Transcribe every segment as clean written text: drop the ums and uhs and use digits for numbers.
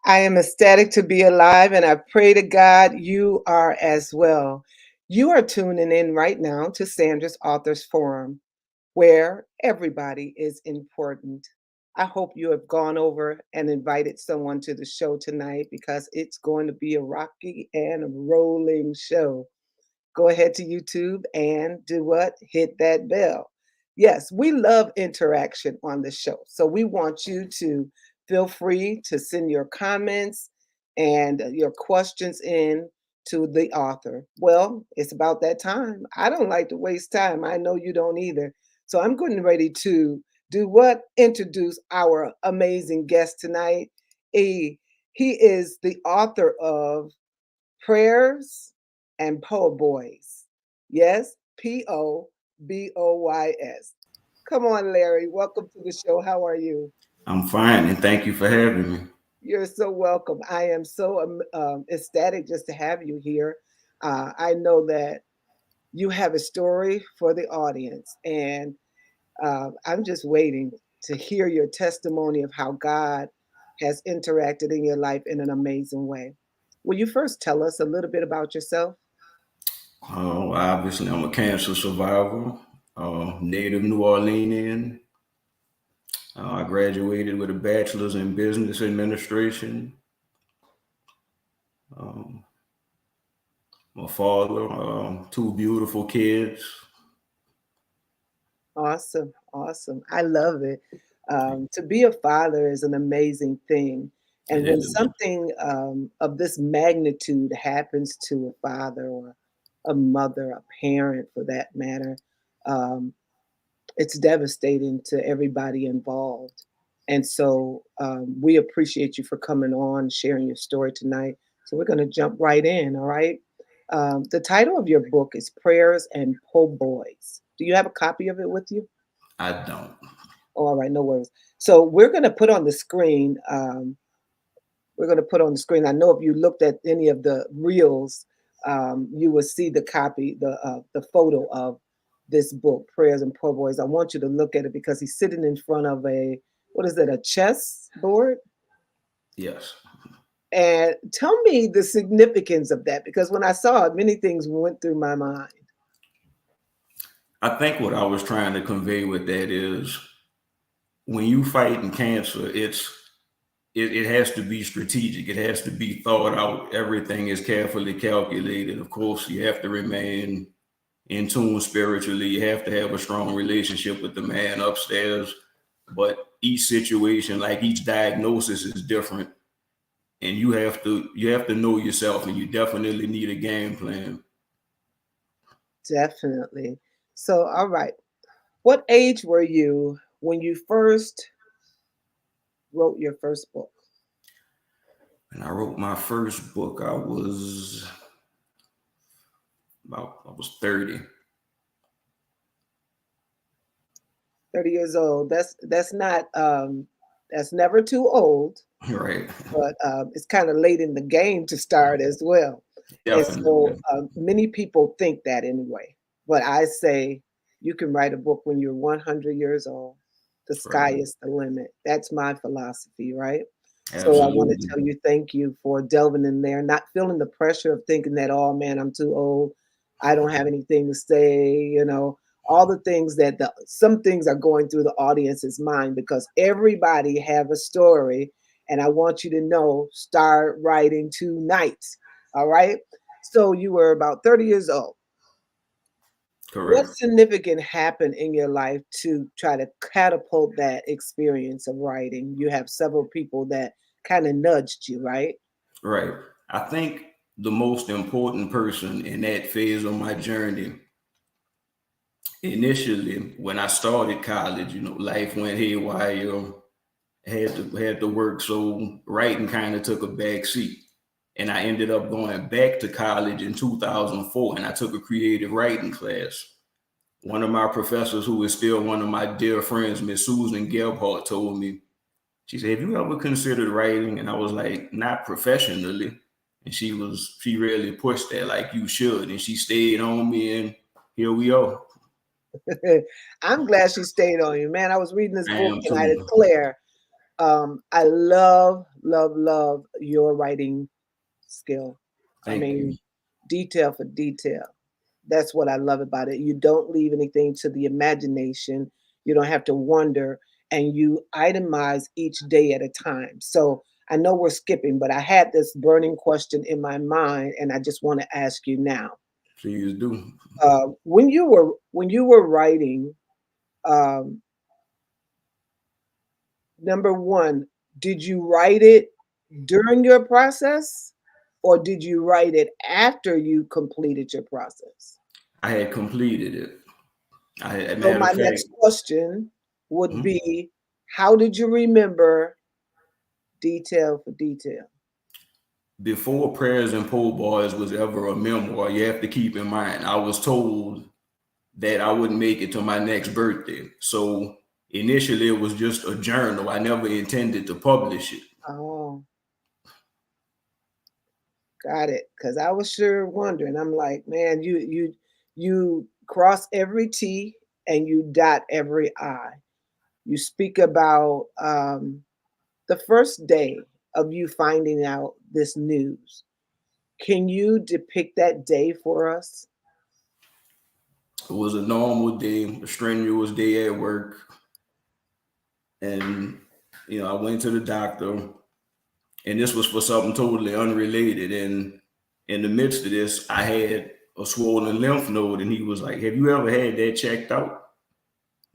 I am ecstatic to be alive, and I pray to God you are as well. You are tuning in right now to Sandra's Authors Forum, where everybody is important. I hope you have gone over and invited someone to the show tonight because it's going to be a rocky and rolling show. Go ahead to YouTube and do what? Hit that bell. Yes, we love interaction on the show. So we want you to feel free to send your comments and your questions in to the author. Well, it's about that time. I don't like to waste time. I know you don't either. So I'm getting ready to do what? Introduce our amazing guest tonight. He is the author of Prayers and Po Boys. Yes, Poboys. Come on, Larry. Welcome to the show. How are you? I'm fine, and thank you for having me. You're so welcome. I am so ecstatic just to have you here. I know that you have a story for the audience, and I'm just waiting to hear your testimony of how God has interacted in your life in an amazing way. Will you first tell us a little bit about yourself? Obviously, I'm a cancer survivor, native New Orleanian. I graduated with a bachelor's in business administration. Um, my father, two beautiful kids. Awesome, awesome. I love it. To be a father is an amazing thing. It And when is. something of this magnitude happens to a father or a mother, a parent for that matter, um, it's devastating to everybody involved. And so we appreciate you for coming on, sharing your story tonight. So we're going to jump right in, all right? The title of your book is Prayers and Po Boys. Do you have a copy of it with you? I don't. Oh, all right, no worries. So we're going to put on the screen. We're going to put on the screen. I know if you looked at any of the reels, you will see the copy, the photo of this book, Prayers and Po Boys. I want you to look at it because he's sitting in front of a what is it, a chess board? Yes. And tell me the significance of that because when I saw it, many things went through my mind. I think what I was trying to convey with that is when you fighting cancer, it has to be strategic. It has to be thought out. Everything is carefully calculated. Of course, you have to remain in tune spiritually. You have to have a strong relationship with the man upstairs. But each situation, like each diagnosis, is different, and you have to know yourself, and you definitely need a game plan. Definitely. So, all right. What age were you when you first wrote your first book? And I wrote my first book. I was 30. 30 years old. That's not that's never too old, Right. but it's kind of late in the game to start as well. And so Definitely. many people think that anyway. But I say you can write a book when you're 100 years old. The sky Right. is the limit. That's my philosophy, right? So I want to Absolutely. tell you thank you for delving in there, not feeling the pressure of thinking that, oh man, I'm too old. I don't have anything to say, all the things that some things are going through the audience's mind because everybody have a story. And I want you to know, start writing tonight. All right. So you were about 30 years old. What Correct. significant happened in your life to try to catapult that experience of writing? You have several people that kind of nudged you, right? Right. I think the most important person in that phase of my journey, initially, when I started college, life went haywire. Had to work, so writing kind of took a back seat. And I ended up going back to college in 2004, and I took a creative writing class. One of my professors, who is still one of my dear friends, Miss Susan Gebhardt, told me, she said, "Have you ever considered writing?" And I was like, "Not professionally." And she really pushed that, like, "You should." And she stayed on me, and here we are. I'm glad she stayed on you, man. I was reading this I book am and I too. declare, I love, love, love your writing skill. I Thank you. mean, detail for detail. That's what I love about it. You don't leave anything to the imagination. You don't have to wonder, and you itemize each day at a time. So I know we're skipping, but I had this burning question in my mind, and I just want to ask you now. Please do. When you were writing, um, number one, did you write it during your process, or did you write it after you completed your process? I had completed it. As a So matter my of fact, next question would mhm, be, how did you remember detail for detail? before Prayers and Po' Boys was ever a memoir, you have to keep in mind, I was told that I wouldn't make it to my next birthday. So initially, it was just a journal. I never intended to publish it. Oh, got it. Because I was sure wondering. I'm like, man, you cross every T and you dot every I. You speak about the first day of you finding out this news. Can you depict that day for us? It was a normal day, a strenuous day at work. And, I went to the doctor, and this was for something totally unrelated. And in the midst of this, I had a swollen lymph node, and he was like, "Have you ever had that checked out?"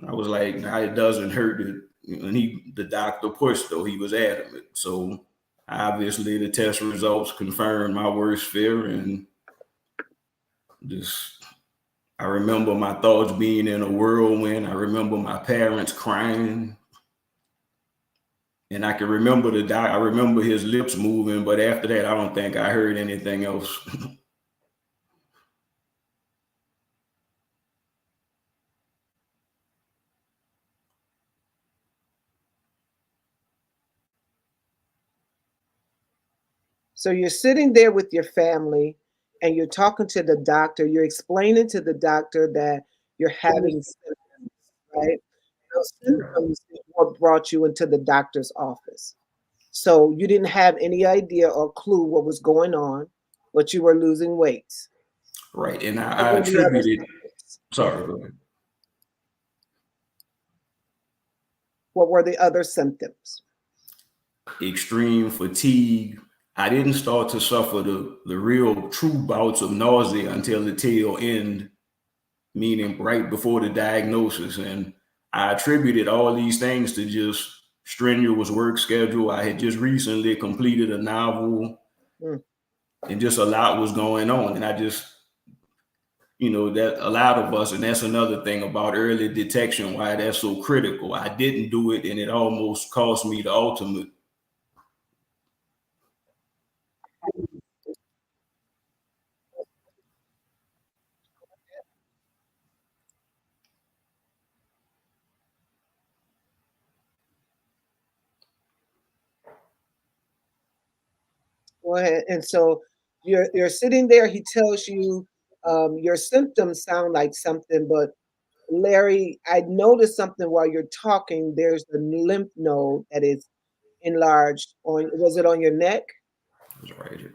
I was like, "Nah, it doesn't hurt." And the doctor pushed, though. He was adamant. So obviously, the test results confirmed my worst fear, and just I remember my thoughts being in a whirlwind. I remember my parents crying, and I can remember the doc. I remember his lips moving, but after that, I don't think I heard anything else. So you're sitting there with your family and you're talking to the doctor. You're explaining to the doctor that you're having symptoms, right? Those symptoms is what brought you into the doctor's office. So you didn't have any idea or clue what was going on, but you were losing weight. Right, and What I were the other attributed. symptoms? Sorry, go ahead. What were the other symptoms? Extreme fatigue. I didn't start to suffer the real true bouts of nausea until the tail end, meaning right before the diagnosis. And I attributed all these things to just strenuous work schedule. I had just recently completed a novel, Hmm. and just a lot was going on. And I just, that a lot of us, and that's another thing about early detection, why that's so critical. I didn't do it, and it almost cost me the ultimate. Go ahead. And so you're sitting there. He tells you your symptoms sound like something, but Larry, I noticed something while you're talking. There's the lymph node that is enlarged on, was it on your neck? It was right here,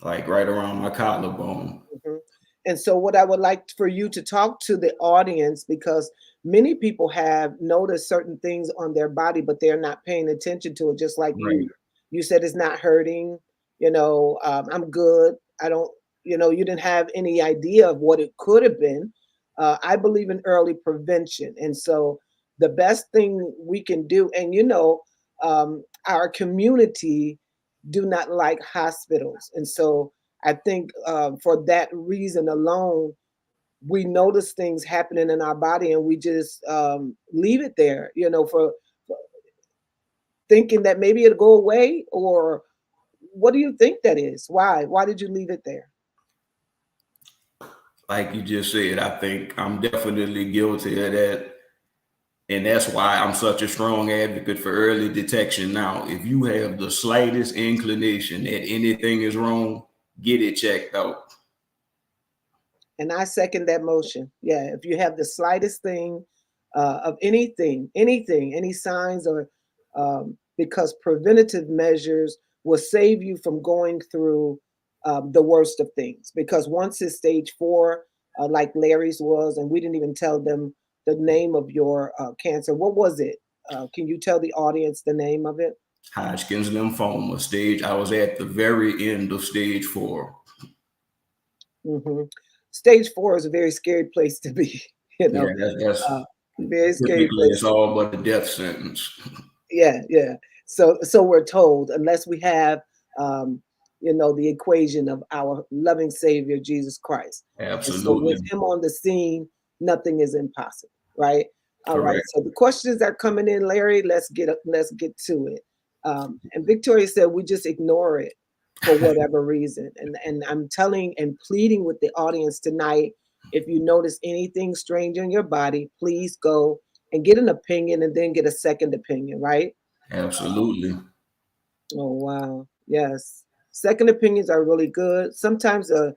like right around my collarbone. Mhm. And so, what I would like for you to talk to the audience, because many people have noticed certain things on their body, but they're not paying attention to it, just like you. Right. You said it's not hurting, I'm good. I don't, you didn't have any idea of what it could have been. I believe in early prevention. And so, the best thing we can do, and our community do not like hospitals. And so, I think for that reason alone, we notice things happening in our body and we just leave it there, for thinking that maybe it'll go away. Or what do you think that is? Why? Why did you leave it there? Like you just said, I think I'm definitely guilty of that. And that's why I'm such a strong advocate for early detection now. If you have the slightest inclination that anything is wrong, get it checked out. And I second that motion. Yeah, if you have the slightest thing, of anything, any signs or because preventative measures will save you from going through the worst of things. Because once it's stage 4, like Larry's was, and we didn't even tell them the name of your cancer. What was it? Can you tell the audience the name of it? Hodgkin's lymphoma stage. I was at the very end of stage 4. Hmm. Stage 4 is a very scary place to be. You Yeah, know, that's uh, very scary typically place it's to be. all but a death sentence. Yeah, yeah. So we're told, unless we have, um, the equation of our loving Savior Jesus Christ, and so with Absolutely Him on the scene, nothing is impossible, right? All right. correct. So the questions are coming in, Larry. Let's get to it. And Victoria said we just ignore it for whatever reason, and I'm telling and pleading with the audience tonight. If you notice anything strange in your body, please go and get an opinion and then get a second opinion, right? Absolutely. Oh wow. Yes. Second opinions are really good. Sometimes the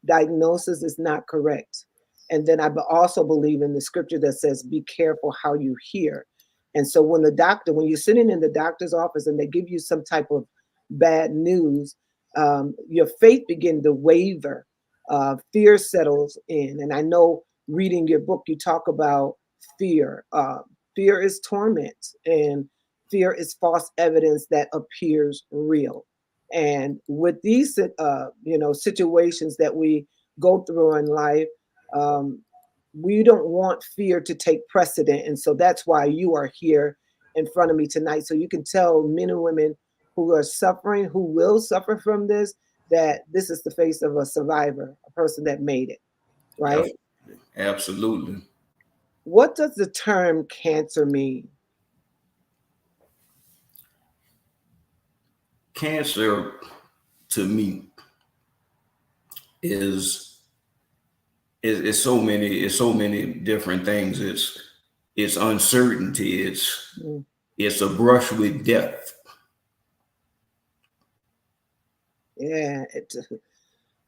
diagnosis is not correct. And then also believe in the scripture that says, be careful how you hear. And so when you're sitting in the doctor's office and they give you some type of bad news, your faith begin to waver. Fear settles in. And I know reading your book, you talk about fear. Fear is torment. And fear is false evidence that appears real. And with these, situations that we go through in life, um, we don't want fear to take precedent. And so that's why you are here in front of me tonight. So you can tell men and women who are suffering, who will suffer from this, that this is the face of a survivor, a person that made it, right? Definitely. Absolutely. What does the term cancer mean? Cancer to me is is so many different things. It's uncertainty. Mm, It's a brush with death. yeah,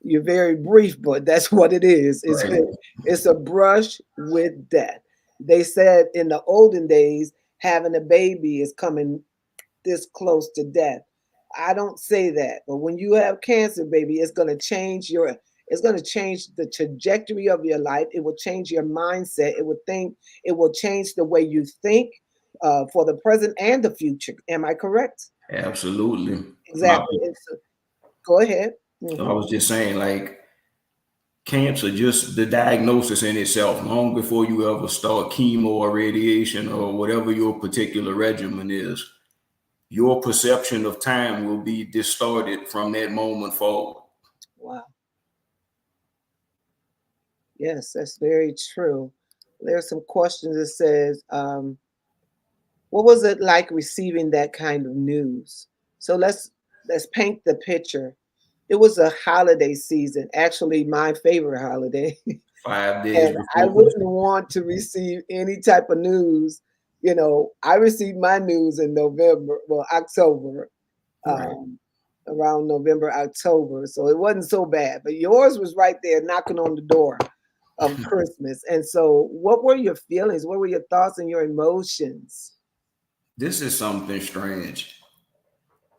you're very brief, but that's what it is. Right. It's a brush with death. They said in the olden days, having a baby is coming this close to death. I don't say that, but when you have cancer, baby, it's going to change the trajectory of your life. It will change your mindset. It will change the way you think for the present and the future. Am I correct? Absolutely. My Exactly. Go ahead. I Hmm. was just saying, like, cancer, just the diagnosis in itself, long before you ever start chemo or radiation or whatever your particular regimen is, your perception of time will be distorted from that moment forward. Wow. Yes, that's very true. There's some questions that says, what was it like receiving that kind of news? So let's paint the picture. It was a holiday season, actually my favorite holiday. 5 days And I before wouldn't Christmas. want to receive any type of news. I received my news in November, well, October, Right. um, around November, October. So it wasn't so bad. But yours was right there knocking on the door of Christmas. And so, what were your feelings? What were your thoughts and your emotions? This is something strange.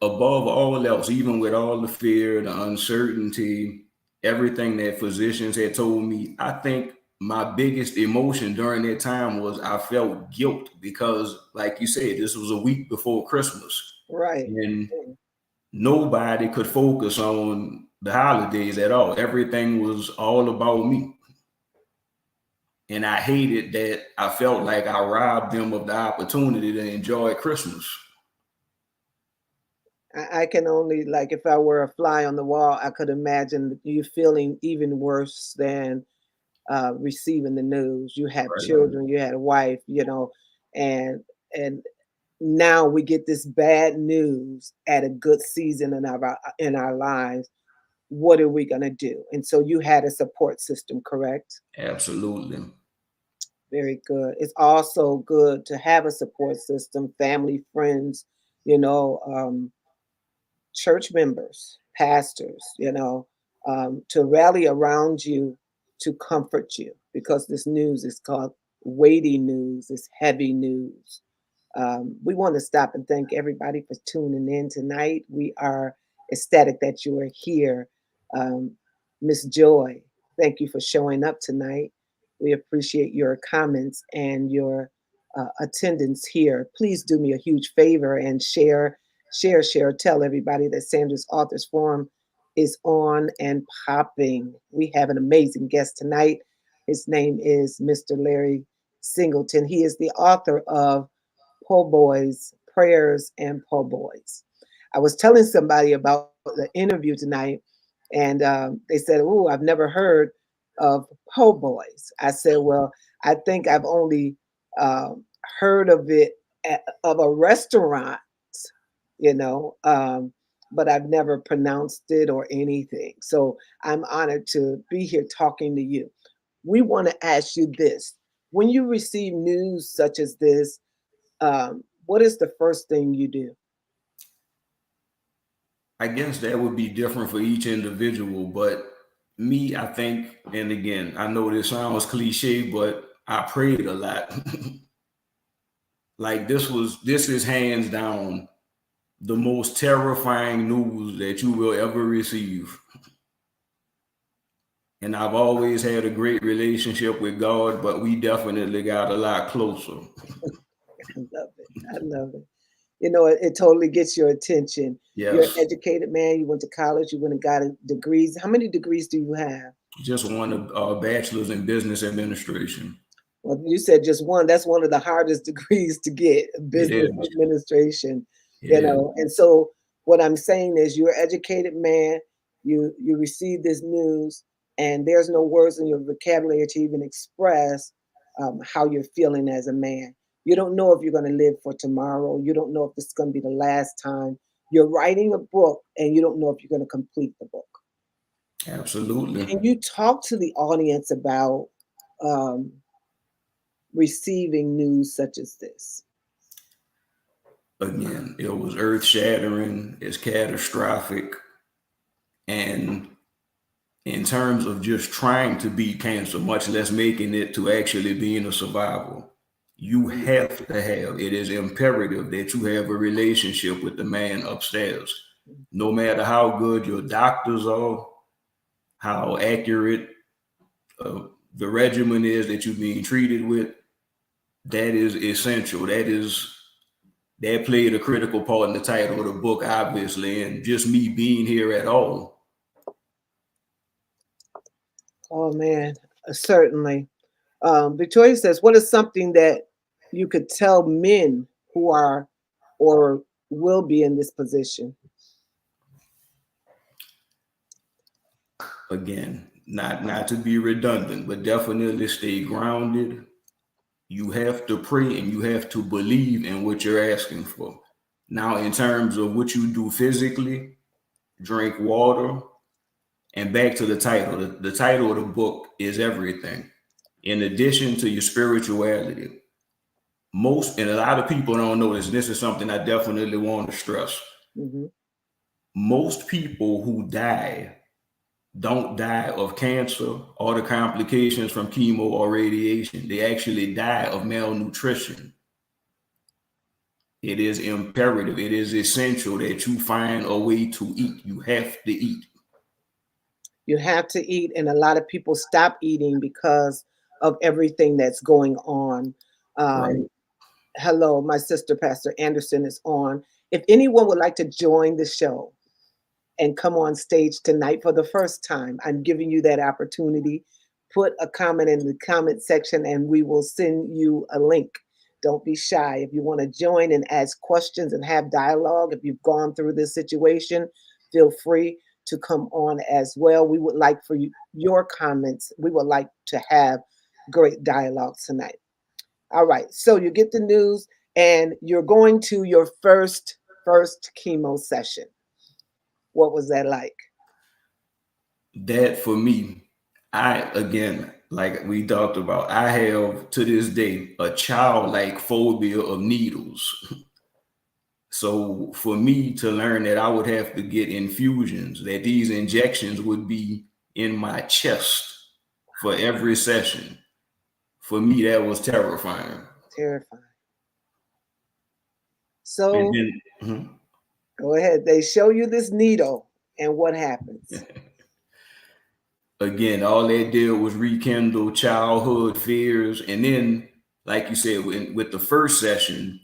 Above all else, even with all the fear, the uncertainty, everything that physicians had told me, I think my biggest emotion during that time was I felt guilt because, like you said, this was a week before Christmas. Right. And nobody could focus on the holidays at all. Everything was all about me. And I hated that I felt like I robbed them of the opportunity to enjoy Christmas. I can only, like, if I were a fly on the wall, I could imagine you feeling even worse than receiving the news. You have Right. children, you had a wife, and and now we get this bad news at a good season in our lives. What are we gonna do? And so you had a support system, correct? Absolutely. Very good. It's also good to have a support system, family, friends, you know, um, church members, pastors, to rally around you to comfort you because this news is called weighty news, it's heavy news. We want to stop and thank everybody for tuning in tonight. We are ecstatic that you are here. Um, Miss Joy, thank you for showing up tonight. We appreciate your comments and your attendance here. Please do me a huge favor and share. Tell everybody that Sandra's Authors Forum is on and popping. We have an amazing guest tonight. His name is Mr. Larry Singleton. He is the author of Po Boys, Prayers and Po Boys. I was telling somebody about the interview tonight, and they said, "Oh, I've never heard of Po Boys." I said, "Well, I think I've only heard of it of a restaurant, you know, but I've never pronounced it or anything." So I'm honored to be here talking to you. We want to ask you this: when you receive news such as this, what is the first thing you do? I guess that would be different for each individual, but me, I think, and again, I know this sounds cliche, but I prayed a lot. Like this is hands down the most terrifying news that you will ever receive. And I've always had a great relationship with God, but we definitely got a lot closer. I love it. I love it. You know, it totally gets your attention. You're an Yes, educated man. You went to college. You went and got degrees. How many degrees do you have? just one of bachelor's in business administration. Well, you said just one. That's one of the hardest degrees to get, It business is. administration. It You is. know, and so what I'm saying is, you're an educated man. You receive this news, and there's no words in your vocabulary to even express how you're feeling as a man. You don't know if you're going to live for tomorrow. You don't know if this is going to be the last time. You're writing a book, and you don't know if you're going to complete the book. Absolutely. Can you talk to the audience about um, receiving news such as this? Again, it was earth shattering, it's catastrophic. And in terms of just trying to beat cancer, much less making it to actually being a survival, you have to have, it is imperative that you have a relationship with the man upstairs. No matter how good your doctors are, how accurate uh, the regimen is that you're being treated with, that is essential. That played a critical part in the title of the book, obviously, and just me being here at all. Oh man, certainly. Victoria says, "What is something that you could tell men who are or will be in this position?" Again, not to be redundant, but definitely stay grounded. You have to pray and you have to believe in what you're asking for. Now, in terms of what you do physically, drink water, and back to the title. The title of the book is everything. In addition to your spirituality, most and a lot of people don't know this. This is something I definitely want to stress. Hmm. Most people who die don't die of cancer or the complications from chemo or radiation. They actually die of malnutrition. It is imperative, it is essential that you find a way to eat. You have to eat. You have to eat, and a lot of people stop eating because of everything that's going on. Right. Um, Hello, my sister, Pastor Anderson, is on. If anyone would like to join the show and come on stage tonight for the first time, I'm giving you that opportunity. Put a comment in the comment section and we will send you a link. Don't be shy. If you want to join and ask questions and have dialogue, if you've gone through this situation, feel free to come on as well. We would like for you your comments. We would like to have great dialogue tonight. All right. So you get the news and you're going to your first chemo session. What was that like? That for me, I again, like we talked about, I have to this day a childlike phobia of needles. So for me to learn that I would have to get infusions, that these injections would be in my chest for every session, for me, that was terrifying. Terrifying. And So then, go ahead. They show you this needle, and what happens? again, all that did was rekindle childhood fears. And then, like you said, with the first session,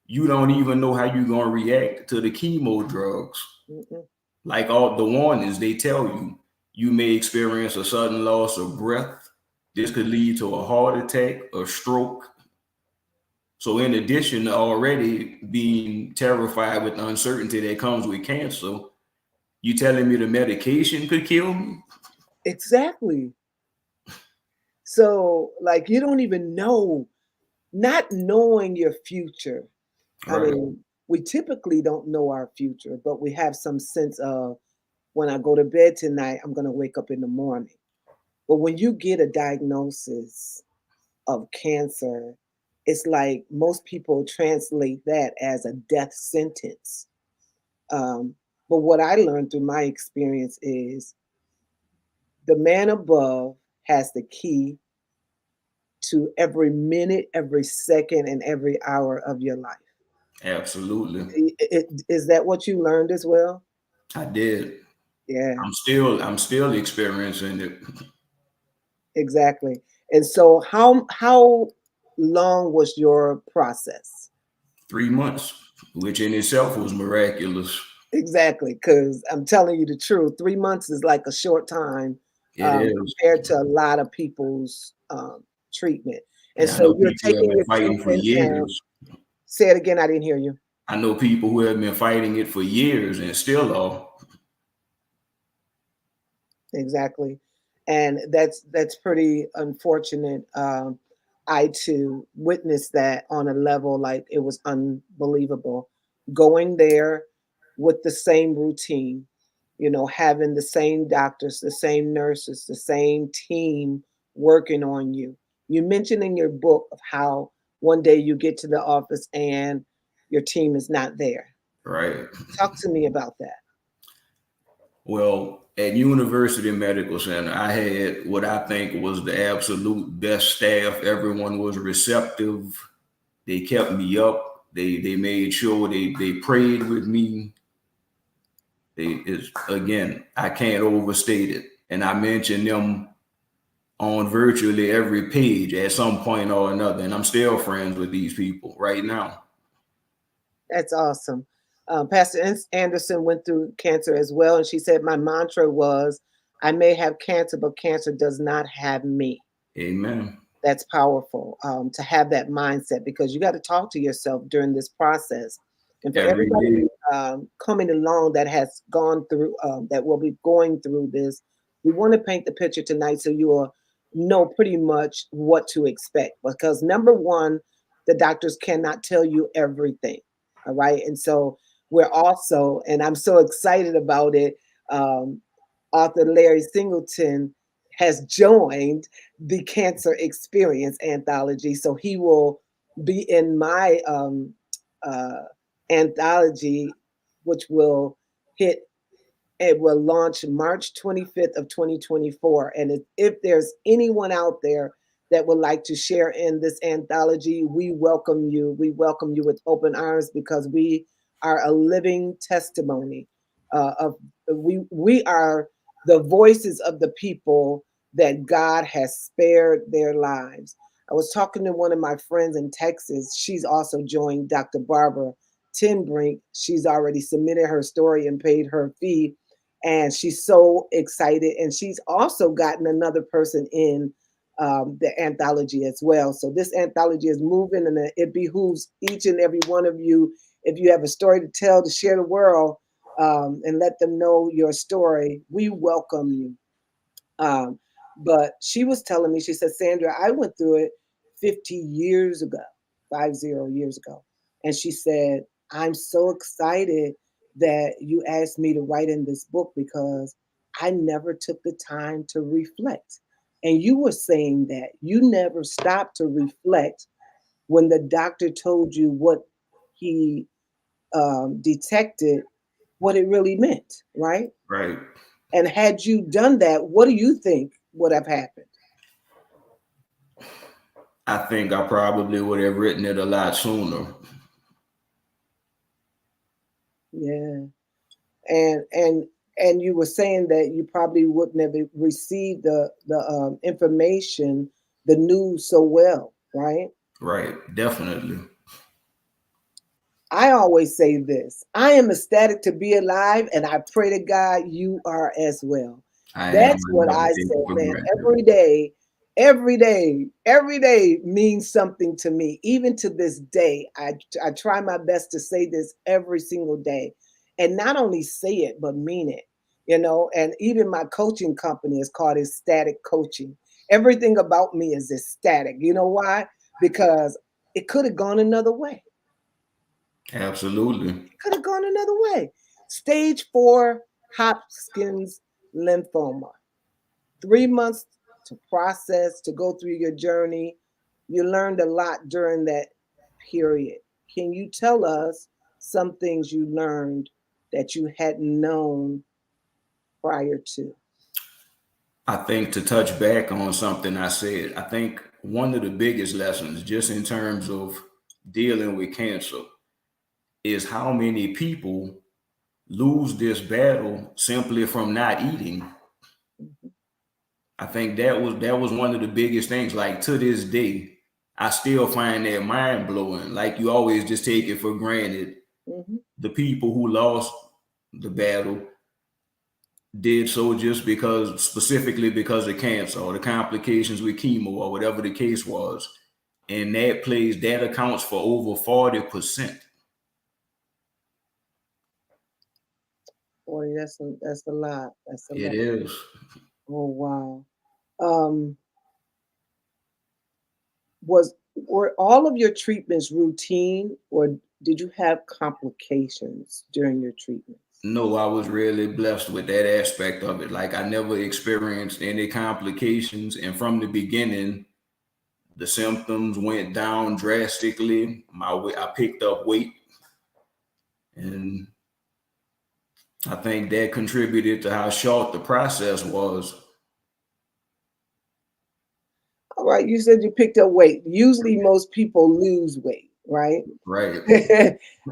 you don't even know how you're going to react to the chemo drugs. Mm-mm. Like all the warnings, they tell you, you may experience a sudden loss of breath. This could lead to a heart attack or stroke. So, in addition to already being terrified with the uncertainty that comes with cancer, you telling me the medication could kill me? Exactly. So, like, you don't even know, not knowing your future. I Right. mean, we typically don't know our future, but we have some sense of when I go to bed tonight, I'm going to wake up in the morning. But when you get a diagnosis of cancer, it's like most people translate that as a death sentence. Um, but what I learned through my experience is the man above has the key to every minute, every second, and every hour of your life. Absolutely. Is that what you learned as well? I did. Yeah, I'm still experiencing it. exactly. And so, how long was your process? 3 months, which in itself was miraculous. Exactly, because I'm telling you the truth. 3 months is like a short time It is. compared to a lot of people's treatment. And And I so know you're people have taking been your fighting for treatment and years. say it again. I didn't hear you. I know people who have been fighting it for years and still are. Exactly. And that's pretty unfortunate. I too witnessed that on a level like it was unbelievable. Going there with the same routine, having the same doctors, the same nurses, the same team working on you. You mentioned in your book of how one day you get to the office and your team is not there. Right. Talk to me about that. Well, at University Medical Center, I had what I think was the absolute best staff. Everyone was receptive. They kept me up. They made sure they prayed with me. They is again, I can't overstate it. And I mentioned them on virtually every page at some point or another. And I'm still friends with these people right now. That's awesome. Pastor Anderson went through cancer as well, and she said, my mantra was, I may have cancer, but cancer does not have me. Amen. That's powerful to have that mindset because you got to talk to yourself during this process. And for Every everybody day. coming along that has gone through, that will be going through this, we want to paint the picture tonight so you will know pretty much what to expect. Because number one, the doctors cannot tell you everything. All right. And so we're also, and I'm so excited about it. Um, Author Larry Singleton has joined the Cancer Experience anthology. So he will be in my uh, anthology, which will hit, it will launch March 25th of 2024. And if there's anyone out there that would like to share in this anthology, we welcome you. We welcome you with open arms because we are a living testimony of we are the voices of the people that God has spared their lives. I was talking to one of my friends in Texas. She's also joined Dr. Barbara Tinbrink. She's already submitted her story and paid her fee and she's so excited. And she's also gotten another person in the anthology as well. So this anthology is moving, and it behooves each and every one of you, if you have a story to tell, to share the world and let them know your story. We welcome you. Um, but she was telling me, she said, Sandra, I went through it 50 years ago, 50 years ago. And she said, I'm so excited that you asked me to write in this book because I never took the time to reflect. And you were saying that you never stopped to reflect when the doctor told you what he detected, what it really meant, right? Right. And had you done that, what do you think would have happened? I think I probably would have written it a lot sooner. Yeah. And you were saying that you probably wouldn't have received the information, the news so well, right? Right, definitely. I always say this: I am ecstatic to be alive, and I pray to God you are as well. I am. That's I what never I take say, it for man. granted. Every day means something to me. Even to this day, I try my best to say this every single day, and not only say it but mean it. And even my coaching company is called Ecstatic Coaching. Everything about me is ecstatic. You know why? Because it could have gone another way. Absolutely. Could have gone another way. Stage 4 Hodgkin's lymphoma. 3 months to process, to go through your journey. You learned a lot during that period. Can you tell us some things you learned that you hadn't known prior to? I think to touch back on something I said, I think one of the biggest lessons, just in terms of dealing with cancer, is how many people lose this battle simply from not eating. Mhm. I think that was one of the biggest things. Like to this day, I still find that mind blowing. Like you always just take it for granted. Mhm. The people who lost the battle did so just because, specifically because of cancer or the complications with chemo or whatever the case was. And that accounts for over 40%. Boy, that's a lot. That's a It lot. is. Oh wow. Um, were all of your treatments routine, or did you have complications during your treatments? No, I was really blessed with that aspect of it. Like I never experienced any complications, and from the beginning, the symptoms went down drastically. I picked up weight, and I think that contributed to how short the process was. All right, you said you picked up weight. Usually, most people lose weight, right? Right,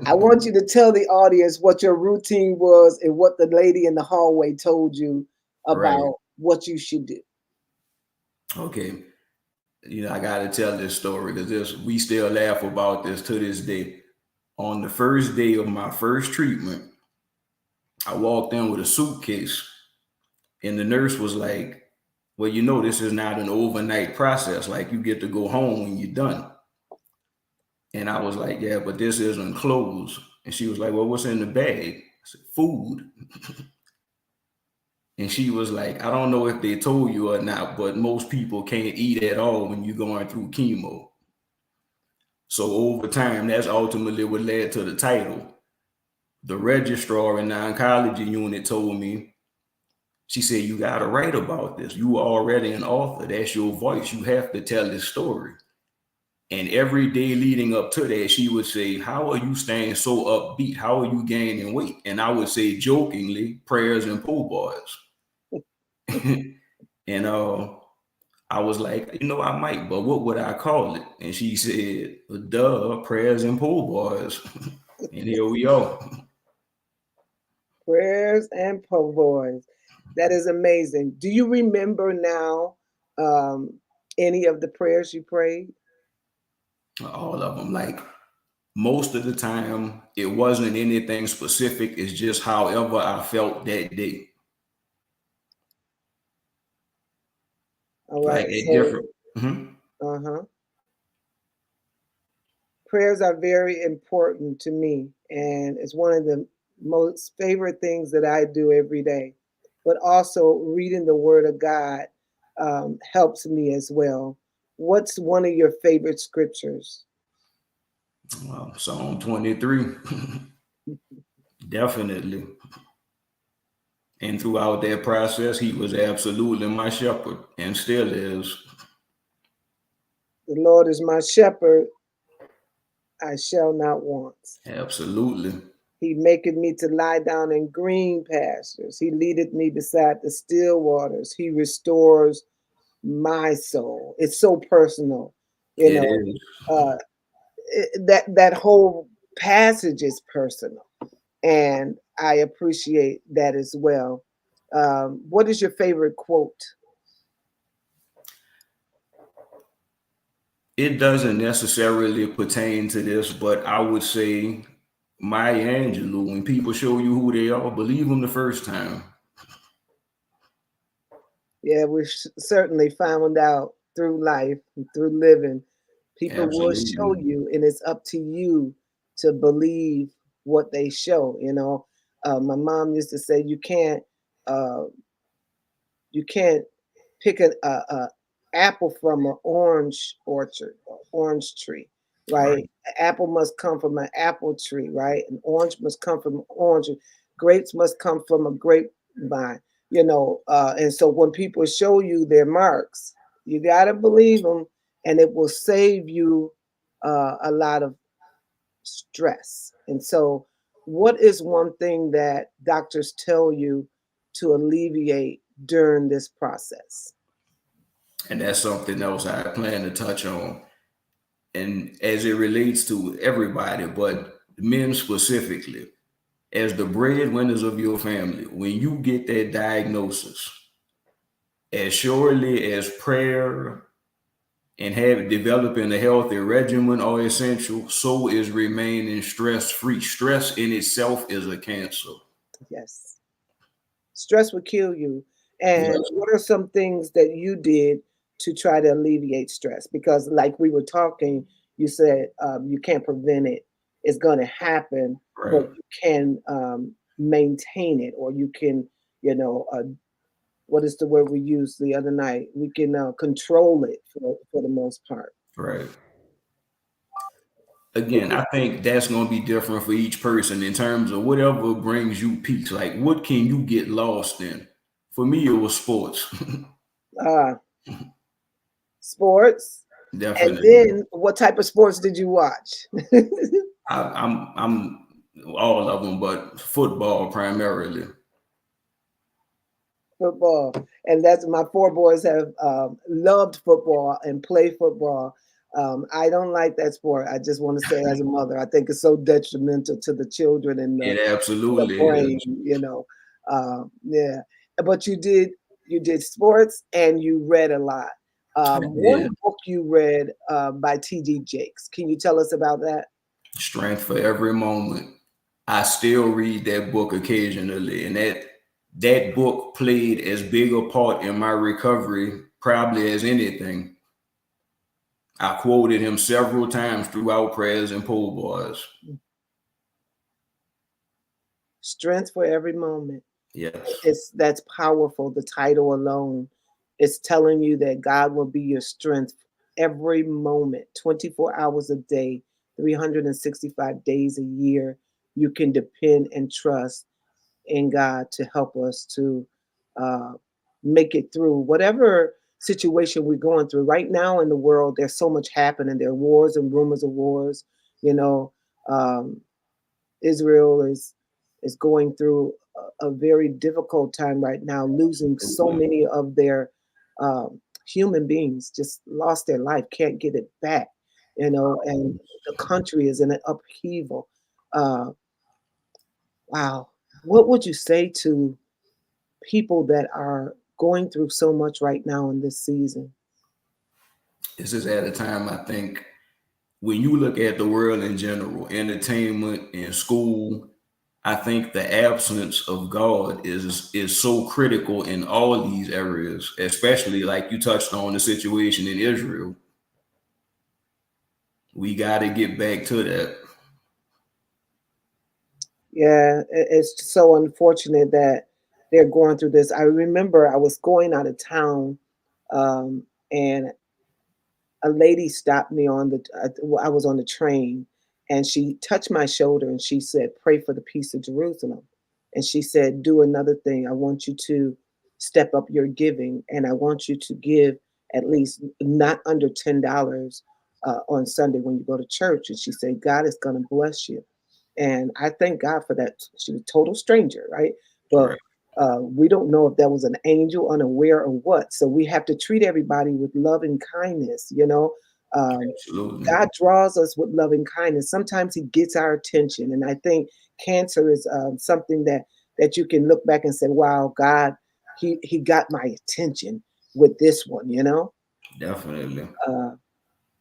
I want you to tell the audience what your routine was and what the lady in the hallway told you right. about what you should do. Okay. I got to tell this story because we still laugh about this to this day. On the first day of my first treatment, I walked in with a suitcase, and the nurse was like, "Well, this is not an overnight process. Like, you get to go home when you're done." And I was like, "Yeah, but this isn't clothes." And she was like, "Well, what's in the bag?" I said, "Food." And she was like, "I don't know if they told you or not, but most people can't eat at all when you're going through chemo." So over time, that's ultimately what led to the title. The registrar in the oncology unit told me, she said, "You got to write about this. You are already an author. That's your voice. You have to tell this story." And every day leading up to that, she would say, "How are you staying so upbeat? How are you gaining weight?" And I would say jokingly, "Prayers and po' boys." And I was like, I might, but what would I call it? And she said, "Duh, prayers and po' boys." And here we are. Prayers and po' boys. That is amazing. Do you remember now um, any of the prayers you prayed? All of them. Like most of the time, it wasn't anything specific. It's just however I felt that day. All Like right. at So, different. Mhm. uh-huh. Prayers are very important to me, and it's one of the most favorite things that I do every day. But also, reading the Word of God helps me as well. What's one of your favorite scriptures? Psalm 23. Definitely. And throughout that process, he was absolutely my shepherd and still is. The Lord is my shepherd, I shall not want. Absolutely. He maketh me to lie down in green pastures. He leadeth me beside the still waters. He restores my soul. It's so personal. You It know, is. uh, that whole passage is personal, and I appreciate that as well. What is your favorite quote? It doesn't necessarily pertain to this, but I would say Maya Angelou, when people show you who they are, believe them the first time. Yeah, we've certainly found out through life, and through living, people will show Absolutely. you, and it's up to you to believe what they show. My mom used to say, uh, you can't pick a apple from an orange orchard or orange tree, Right. right? An apple must come from an apple tree, right? An orange must come from an orange. Grapes must come from a grapevine, And so when people show you their marks, you got to believe them, and it will save you a lot of stress. And so, what is one thing that doctors tell you to alleviate during this process? And that's something else I plan to touch on. And as it relates to everybody, but men specifically, as the breadwinners of your family, when you get that diagnosis, as surely as prayer and have developing a healthy regimen are essential, so is remaining stress free. Stress in itself is a cancer. Yes. Stress will kill you. Yes, And what are some things that you did to try to alleviate stress? Because, like we were talking, you said you can't prevent it, it's going to happen, but right, you can maintain it, or you can, you know, uh, what is the word we used the other night? We can control it for the most part. right. Again, I think that's going to be different for each person in terms of whatever brings you peace. Like, what can you get lost in? For me, it was sports. Uh, Sports. And Definitely. then what type of sports did you watch? I'm all of them, but football primarily. Football. And that's my four boys have loved football and play football. I don't like that sport. I just want to say, as a mother, I think it's so detrimental to the children and It the absolutely brain. is. Yeah. But you did sports and you read a lot. I One did. book you read by T.D. Jakes. Can you tell us about that? Strength for every moment. I still read that book occasionally, and that book played as big a part in my recovery probably as anything. I quoted him several times throughout prayers and pole bars. Strength for every moment. Yes, That's powerful. The title alone is telling you that God will be your strength every moment, 24 hours a day, 365 days a year. You can depend and trust in God to help us to uh, make it through whatever situation we're going through. Right now in the world, there's so much happening. There are wars and rumors of wars. You know, um, Israel is going through a very difficult time right now, losing so absolutely. many of their human beings, just lost their life, can't get it back, and the country is in an upheaval. Uh, wow. What would you say to people that are going through so much right now in this season? This is at a time I think when you look at the world in general, entertainment and school, I think the absence of God is so critical in all these areas, especially like you touched on the situation in Israel. We got to get back to that. Yeah, it's so unfortunate that they're going through this. I remember I was going out of town, and a lady stopped me I was on the train, and she touched my shoulder and she said, "Pray for the peace of Jerusalem." And she said, "Do another thing. I want you to step up your giving, and I want you to give at least not under $10 on Sunday when you go to church." And she said, "God is going to bless you." And I thank God for that. She was a total stranger, right? But Right. we don't know if that was an angel unaware or what. So we have to treat everybody with love and kindness. Absolutely. God draws us with loving kindness. Sometimes He gets our attention, and I think cancer is something that you can look back and say, "Wow, God, He got my attention with this one." Definitely. Uh,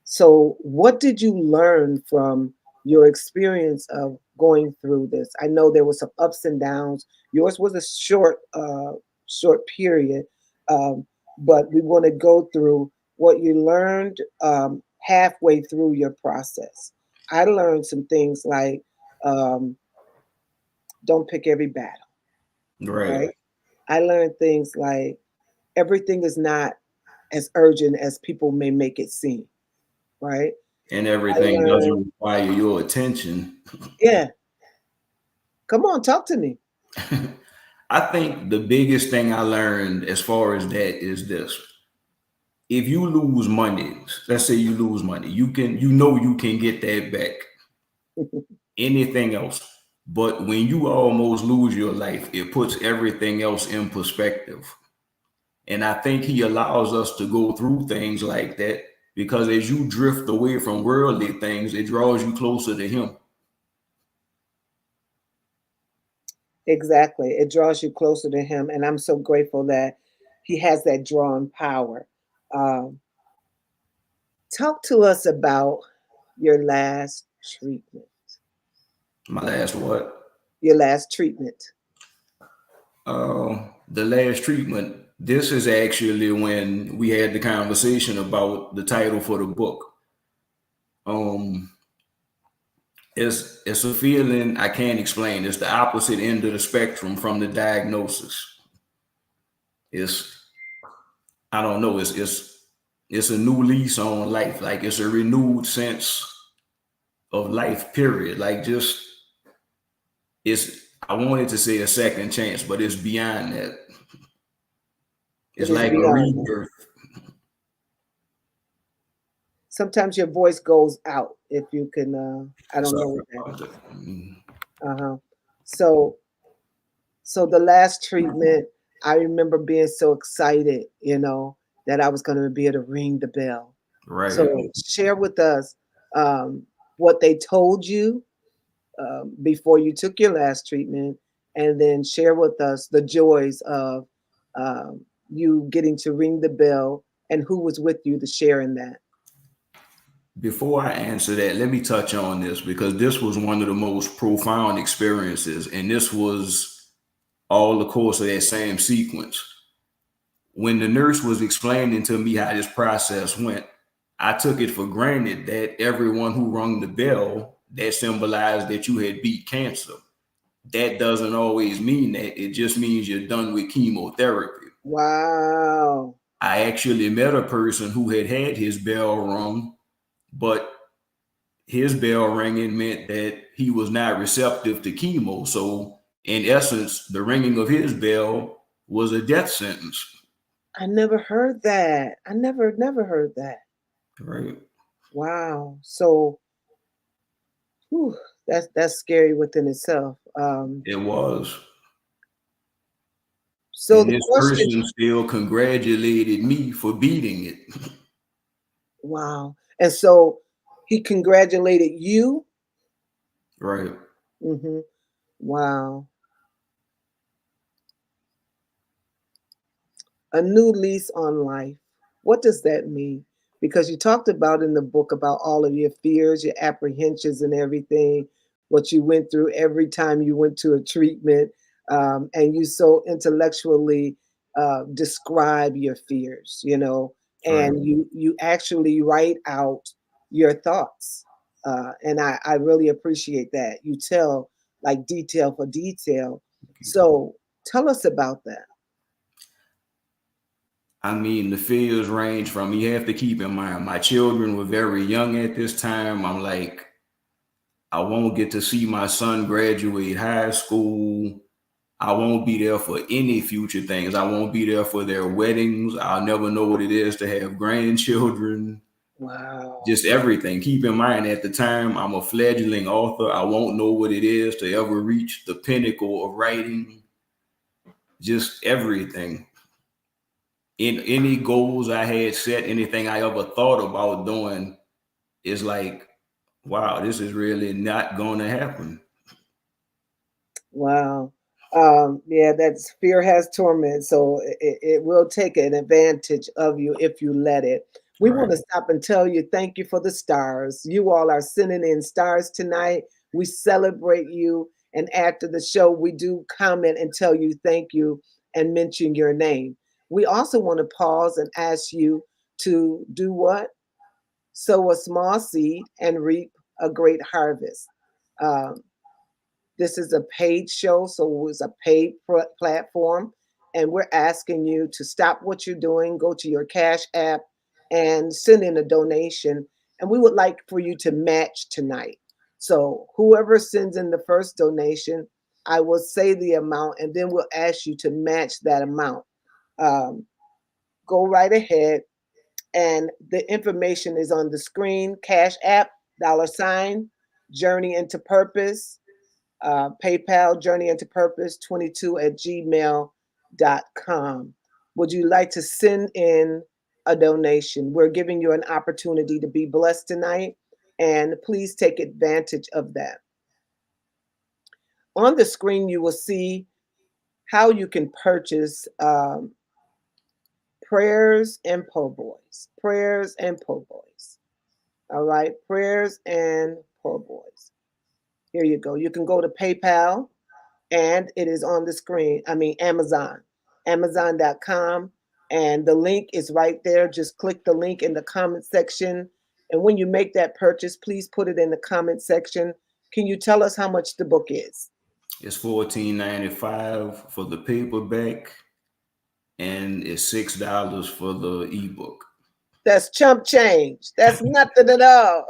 so, what did you learn from your experience of going through this? I know there was some ups and downs. Yours was a short period, um, but we want to go through what you learned halfway through your process. I learned some things like um, don't pick every battle, Right. right? I learned things like everything is not as urgent as people may make it seem, right? And I everything learned, doesn't require your attention. yeah, come on, talk to me. I think the biggest thing I learned as far as that is this. If you lose money, let's say you lose money, you can get that back. Anything else. But when you almost lose your life, it puts everything else in perspective. And I think he allows us to go through things like that because as you drift away from worldly things, it draws you closer to him. Exactly. It draws you closer to him. And I'm so grateful that he has that drawing power. Um, Talk to us about your last treatment. My last what? Your last treatment. The last treatment. This is actually when we had the conversation about the title for the book. Um, it's a feeling I can't explain. It's the opposite end of the spectrum from the diagnosis. It's I don't know. It's a new lease on life. Like it's a renewed sense of life. Period. Like just it's. I wanted to say a second chance, but it's beyond that. It It's is like a beyond that. rebirth. Sometimes your voice goes out if you can. I don't know Sorry what that about is. that. Mm. Uh-huh. So, so the last treatment, I remember being so excited, that I was going to be able to ring the bell. Right. So share with us um, what they told you before you took your last treatment, and then share with us the joys of you getting to ring the bell and who was with you to share in that. Before I answer that, let me touch on this because this was one of the most profound experiences, and this was all the course of that same sequence. When the nurse was explaining to me how this process went, I took it for granted that everyone who rung the bell that symbolized that you had beat cancer. That doesn't always mean that. It just means you're done with chemotherapy. Wow. I actually met a person who had had his bell rung, but his bell ringing meant that he was not receptive to chemo. So, in essence, the ringing of his bell was a death sentence. I never heard that. I never heard that. Right. Wow. So whew, that's scary within itself. It was. So And the this question, person still congratulated me for beating it. wow. And so he congratulated you. Right. Hmm. Wow. A new lease on life. What does that mean? Because you talked about in the book about all of your fears, your apprehensions, and everything, what you went through every time you went to a treatment, and you so intellectually describe your fears, Right. and you actually write out your thoughts, and I really appreciate that. You tell like detail for detail. So tell us about that. I mean, the fears range from you have to keep in mind, my children were very young at this time. I'm like, I won't get to see my son graduate high school. I won't be there for any future things. I won't be there for their weddings. I'll never know what it is to have grandchildren. Wow. Just everything. Keep in mind, at the time, I'm a fledgling author. I won't know what it is to ever reach the pinnacle of writing. Just everything. in any goals I had set, anything I ever thought about doing, is like, wow, this is really not going to happen. Wow. Yeah, that's fear has torment, so it will take an advantage of you if you let it. We want Right. to stop and tell you thank you for the stars. You all are sending in stars tonight. We celebrate you. And after the show, we do comment and tell you thank you and mention your name. We also want to pause and ask you to do what? Sow a small seed and reap a great harvest. Um, this is a paid show, so it's a paid platform. And we're asking you to stop what you're doing, go to your Cash App, and send in a donation. And we would like for you to match tonight. So whoever sends in the first donation, I will say the amount, and then we'll ask you to match that amount. Um, go right ahead, and the information is on the screen. Cash App, dollar sign, Journey into Purpose, PayPal, Journey into Purpose 22 at gmail.com. Would you like to send in a donation? We're giving you an opportunity to be blessed tonight, and please take advantage of that. On the screen, you will see how you can purchase prayers and po' boys. Prayers and po' boys. All right, prayers and po' boys. Here you go. You can go to PayPal, and it is on the screen. I mean, Amazon, amazon.com. And the link is right there. Just click the link in the comment section. And when you make that purchase, please put it in the comment section. Can you tell us how much the book is? It's 14.95 for the paperback, and it's $6 for the ebook. That's chump change. That's nothing at all.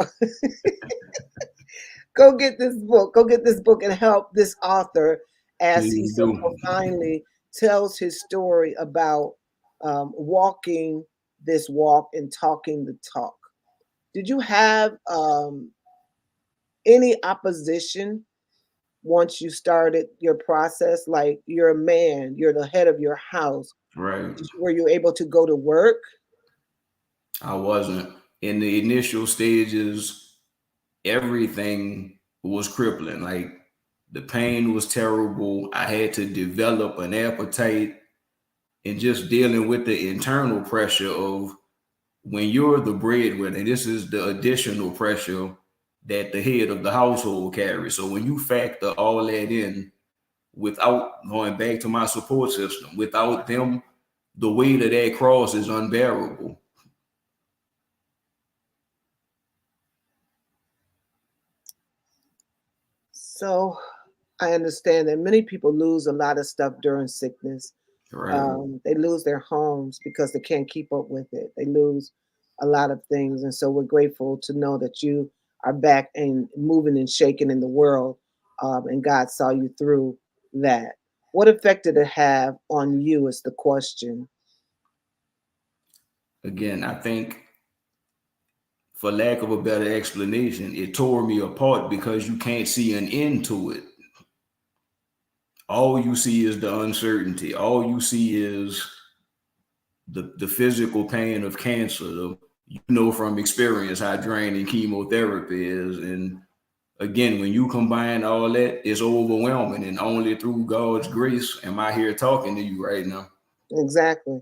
Go get this book. Go get this book and help this author as he Please so do. profoundly tells his story about walking this walk and talking the talk. Did you have any opposition once you started your process? Like, you're a man, you're the head of your house. Right. Were you able to go to work? I wasn't. In the initial stages, everything was crippling. Like, the pain was terrible. I had to develop an appetite, and just dealing with the internal pressure of when you're the breadwinner, this is the additional pressure that the head of the household carries. So when you factor all that in, without going back to my support system, without them, the weight of that cross is unbearable. So I understand that many people lose a lot of stuff during sickness. Right. They lose their homes because they can't keep up with it. They lose a lot of things. And so we're grateful to know that you are back and moving and shaking in the world. And God saw you through that. What effect did it have on you is the question. Again, I think, for lack of a better explanation, it tore me apart because you can't see an end to it. All you see is the uncertainty. All you see is the physical pain of cancer. You know from experience how draining chemotherapy is. And again, when you combine all that, it's overwhelming. And only through God's grace am I here talking to you right now. Exactly.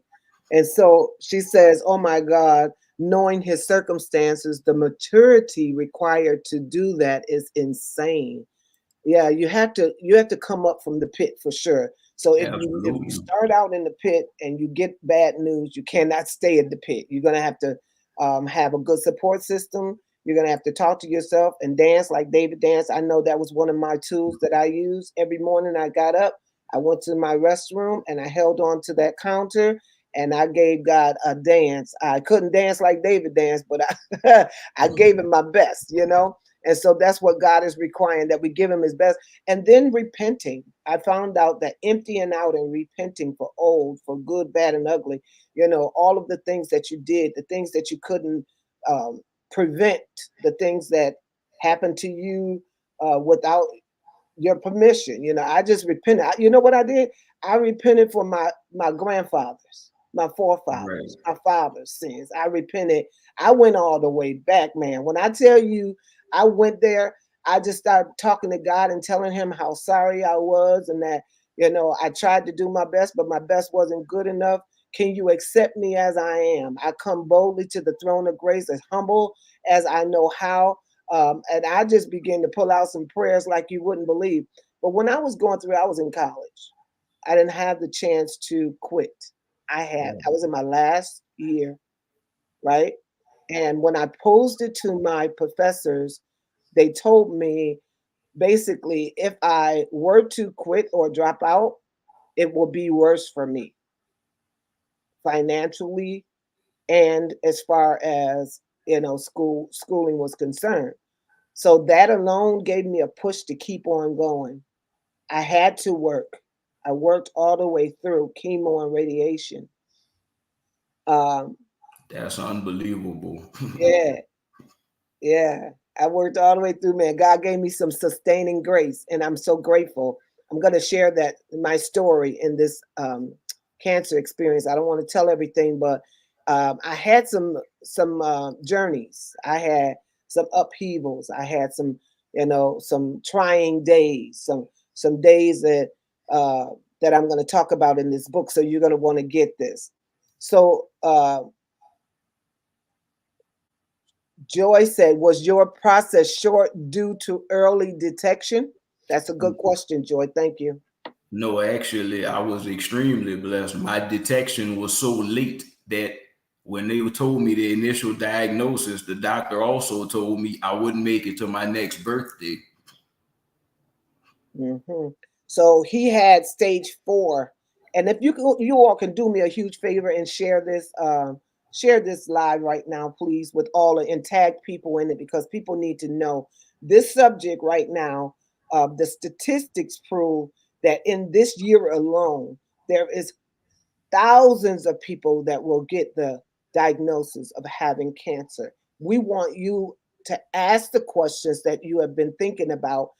And so she says, oh my God, knowing his circumstances, the maturity required to do that is insane. Yeah, you have to come up from the pit for sure. So if you Absolutely. start out in the pit and you get bad news, you cannot stay in the pit. You're gonna have to have a good support system. You're gonna have to talk to yourself and dance like David danced. I know that was one of my tools that I used every morning. I got up, I went to my restroom, and I held on to that counter, and I gave God a dance. I couldn't dance like David danced, but I gave him my best. And so that's what God is requiring, that we give him his best. And then repenting. I found out that emptying out and repenting for old, for good, bad, and ugly, all of the things that you did, the things that you couldn't um, prevent, the things that happened to you without your permission. I just repented. You know what I did? I repented for my grandfathers. my Right. forefathers, my father's sins. I repented. I went all the way back, man. When I tell you I went there, I just started talking to God and telling him how sorry I was and that, I tried to do my best, but my best wasn't good enough. Can you accept me as I am? I come boldly to the throne of grace, as humble as I know how. And I just began to pull out some prayers like you wouldn't believe. But when I was going through, I was in college. I didn't have the chance to quit. I Right. was in my last year, right? And when I posed it to my professors, they told me basically if I were to quit or drop out, it will be worse for me financially and as far as schooling was concerned. So that alone gave me a push to keep on going. I had to work. I worked all the way through chemo and radiation. Um, That's unbelievable. yeah, yeah. I worked all the way through, man. God gave me some sustaining grace, and I'm so grateful. I'm going to share that my story in this cancer experience. I don't want to tell everything, but I had some journeys. I had some upheavals. I had some trying days. Some days uh, that I'm going to talk about in this book. So you're going to want to get this. So Joy said, was your process short due to early detection? That's a good question, Joy. Thank you. No, actually, I was extremely blessed. My detection was so late that when they told me the initial diagnosis, the doctor also told me I wouldn't make it to my next birthday. hmm So he had stage 4, and if you all can do me a huge favor and share this live right now, please, with all and tag people in it because people need to know this subject right now. The statistics prove that in this year alone, there is thousands of people that will get the diagnosis of having cancer. We want you to ask the questions that you have been thinking about.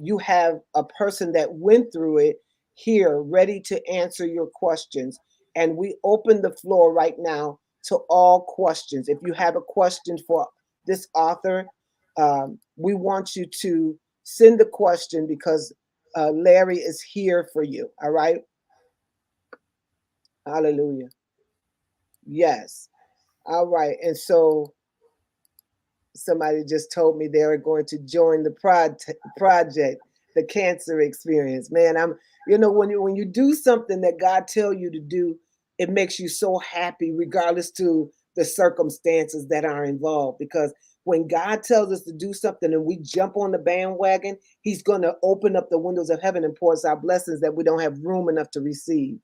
You have a person that went through it here ready to answer your questions. And we open the floor right now to all questions. If you have a question for this author, we want you to send the question because Larry is here for you. All right. Hallelujah. Yes. All right. And so somebody just told me they were going to join the project, the cancer experience. Man, when you do something that God tell you to do, it makes you so happy regardless to the circumstances that are involved because when God tells us to do something and we jump on the bandwagon, he's going to open up the windows of heaven and pour us out blessings that we don't have room enough to receive.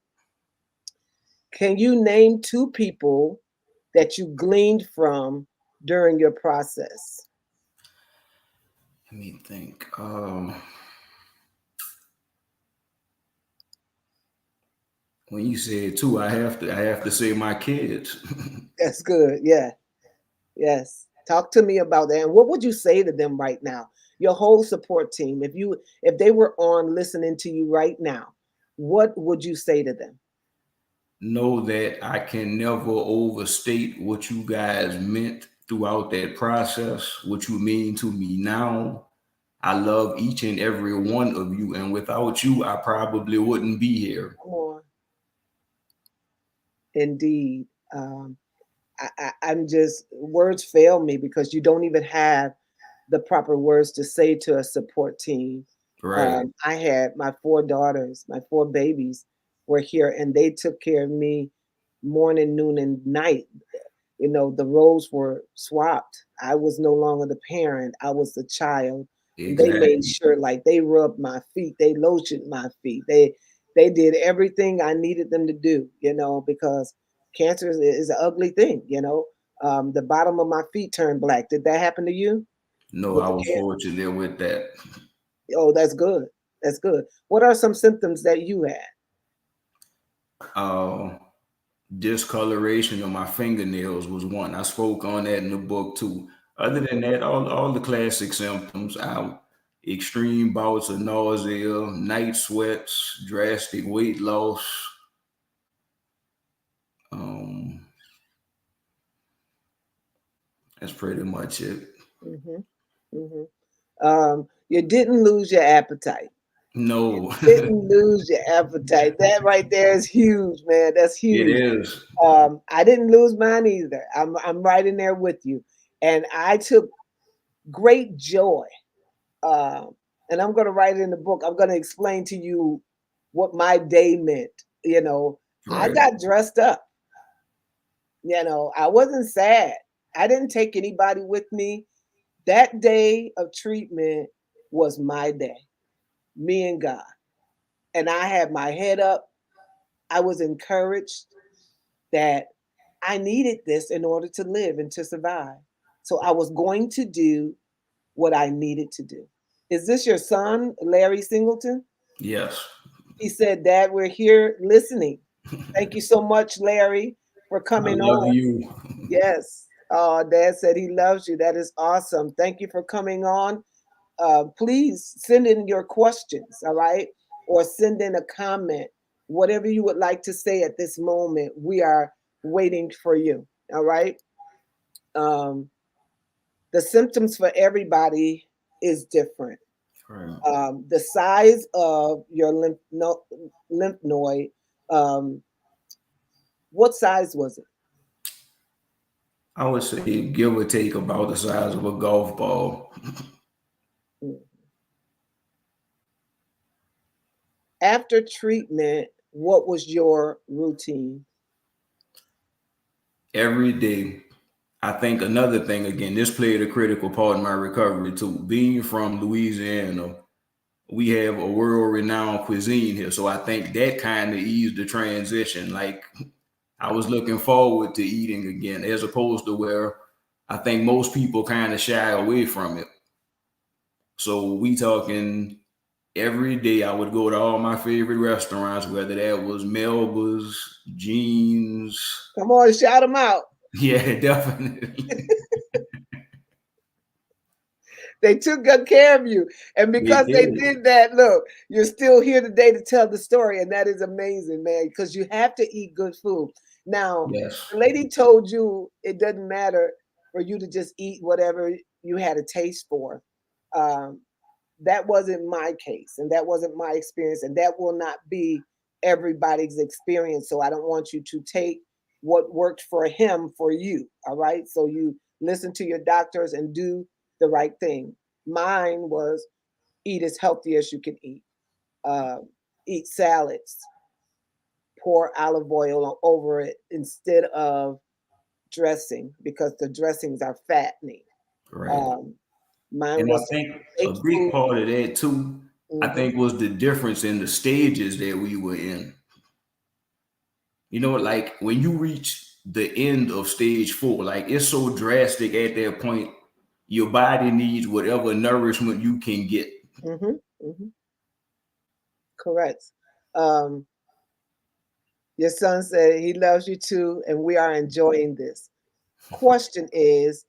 Can you name 2 people that you gleaned from during your process? Let me think. When you said two, I have to say my kids. That's good. Yeah. Yes. Talk to me about that. And what would you say to them right now? Your whole support team. If they were on listening to you right now, what would you say to them? Know that I can never overstate what you guys meant throughout that process, what you mean to me now. I love each and every one of you, and without you, I probably wouldn't be here. Come on. Indeed. I'm just words fail me because you don't even have the proper words to say to a support team. Right, I had my 4 daughters, my 4 babies were here, and they took care of me morning, noon, and night. The roles were swapped. I was no longer the parent, I was the child. And they made exactly. sure like they rubbed my feet, they lotioned my feet. They did everything I needed them to do, because cancer is an ugly thing. The bottom of my feet turned black. Did that happen to you No, with I the was cancer? fortunate with that. Oh, that's good. That's good. What are some symptoms that you had? Uh, Discoloration of my fingernails was one. I spoke on that in the book too. Other than that, all the classic symptoms out. Extreme bouts of nausea, night sweats, drastic weight loss, That's pretty much it. Hmm. You didn't lose your appetite. You No, didn't lose your appetite. That right there is huge, man. That's it huge. is. I didn't lose mine either. I'm right in there with you, and I took great joy. Um, and I'm going to write it in the book. I'm going to explain to you what my day meant. You know, I Right. got dressed up. You know, I wasn't sad. I didn't take anybody with me. That day of treatment was my day, me and God. And I had my head up. I was encouraged that I needed this in order to live and to survive. So I was going to do what I needed to do. Is this your son, Larry Singleton? Yes. He said, Dad, we're here listening. Thank you so much, Larry, for I coming love on. you. Yes. Dad said he loves you. That is awesome. Thank you for coming on. Please send in your questions, all right? Or send in a comment. Whatever you would like to say at this moment, we are waiting for you, all right? Um, the symptoms for everybody is different. Right. The size of your lymph node, um, what size was it? I would say give or take about the size of a golf ball. Mm. After treatment, what was your routine? Every day. I think another thing again, this played a critical part in my recovery too. Being from Louisiana, we have a world renowned cuisine here. So I think that kind of eased the transition. Like I was looking forward to eating again, as opposed to where I think most people kind of shy away from it. So we talking every day I would go to all my favorite restaurants, whether that was Melba's, Jeans. Come on, shout them out. Yeah, definitely. They took good care of you. And They because they did. did that, look, you're still here today to tell the story. And that is amazing, man, because you have to eat good food. Now, Yes. the lady told you it doesn't matter for you to just eat whatever you had a taste for. Um, that wasn't my case, and that wasn't my experience, and that will not be everybody's experience. So I don't want you to take what worked for him for you. All right. So you listen to your doctors and do the right thing. Mine was eat as healthy as you can eat. Uh, Eat salads, pour olive oil over it instead of dressing because the dressings are fattening. Right. Um, Mine And I was think a baked big food. part of that too, I Hmm. think was the difference in the stages that we were in. You know, like when you reach the end of stage 4, like it's so drastic at that point, your body needs whatever nourishment you can get. Hmm. Hmm. Correct. Um, your son said he loves you too, and we are enjoying this. Question is,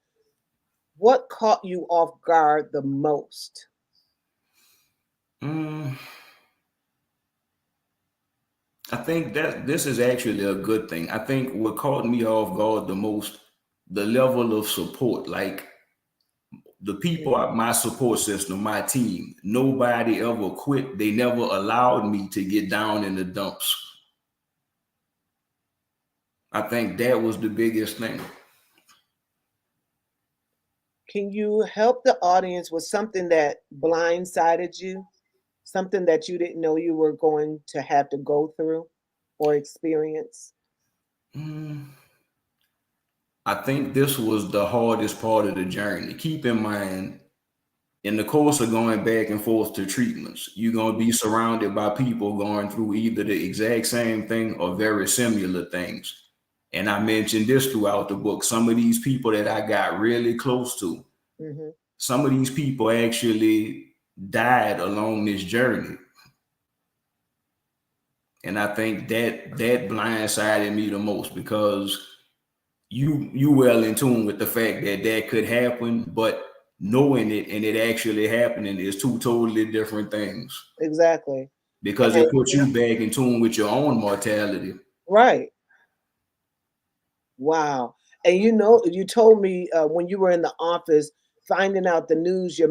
what caught you off guard the most? Mm, I think that this is actually a good thing. I think what caught me off guard the most, the level of support. Like the people Mhm. at my support system, my team, nobody ever quit. They never allowed me to get down in the dumps. I think that was the biggest thing. Can you help the audience with something that blindsided you? Something that you didn't know you were going to have to go through or experience? Mm, I think this was the hardest part of the journey. Keep in mind, in the course of going back and forth to treatments, you're going to be surrounded by people going through either the exact same thing or very similar things. And I mentioned this throughout the book. Some of these people that I got really close to, Hmm. some of these people actually died along this journey. And I think that blindsided me the most because you well in tune with the fact that that could happen, but knowing it and it actually happening is two totally different things Exactly. because And it puts you back in tune with your own mortality. right. Wow. And you know, you told me when you were in the office finding out the news, your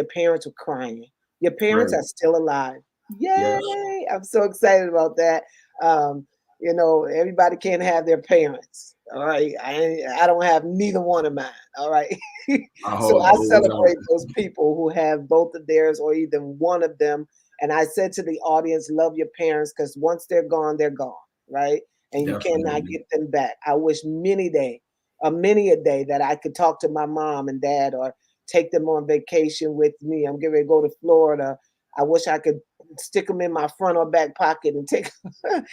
parents were crying. Your parents Right. are still alive. Yes. Yay! I'm so excited about that. Um, you know, everybody can't have their parents. All right. I don't have neither one of mine. All right. My So heart I goes out. celebrate those people who have both of theirs or even one of them. And I said to the audience, love your parents because once they're gone, they're gone. Right. And you cannot Definitely. get them back. I wish many a day that I could talk to my mom and dad or take them on vacation with me. I'm getting ready to go to Florida. I wish I could stick them in my front or back pocket and take them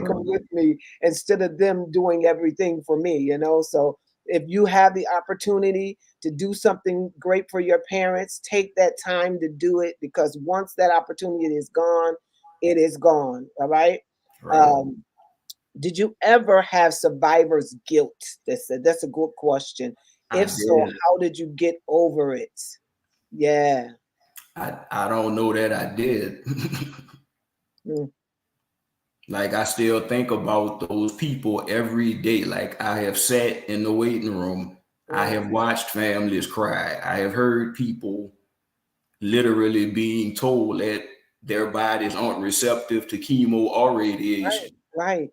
Right. with me instead of them doing everything for me, you know? So if you have the opportunity to do something great for your parents, take that time to do it because once that opportunity is gone, it is gone. All right. Right. Um, did you ever have survivor's guilt? That's a good question. I If so, did. how did you get over it? Yeah. I don't know that I did. Mm, Like I still think about those people every day. Like I have sat in the waiting room. I mm, have watched families cry. I have heard people literally being told that their bodies aren't receptive to chemo or right. radiation. Right.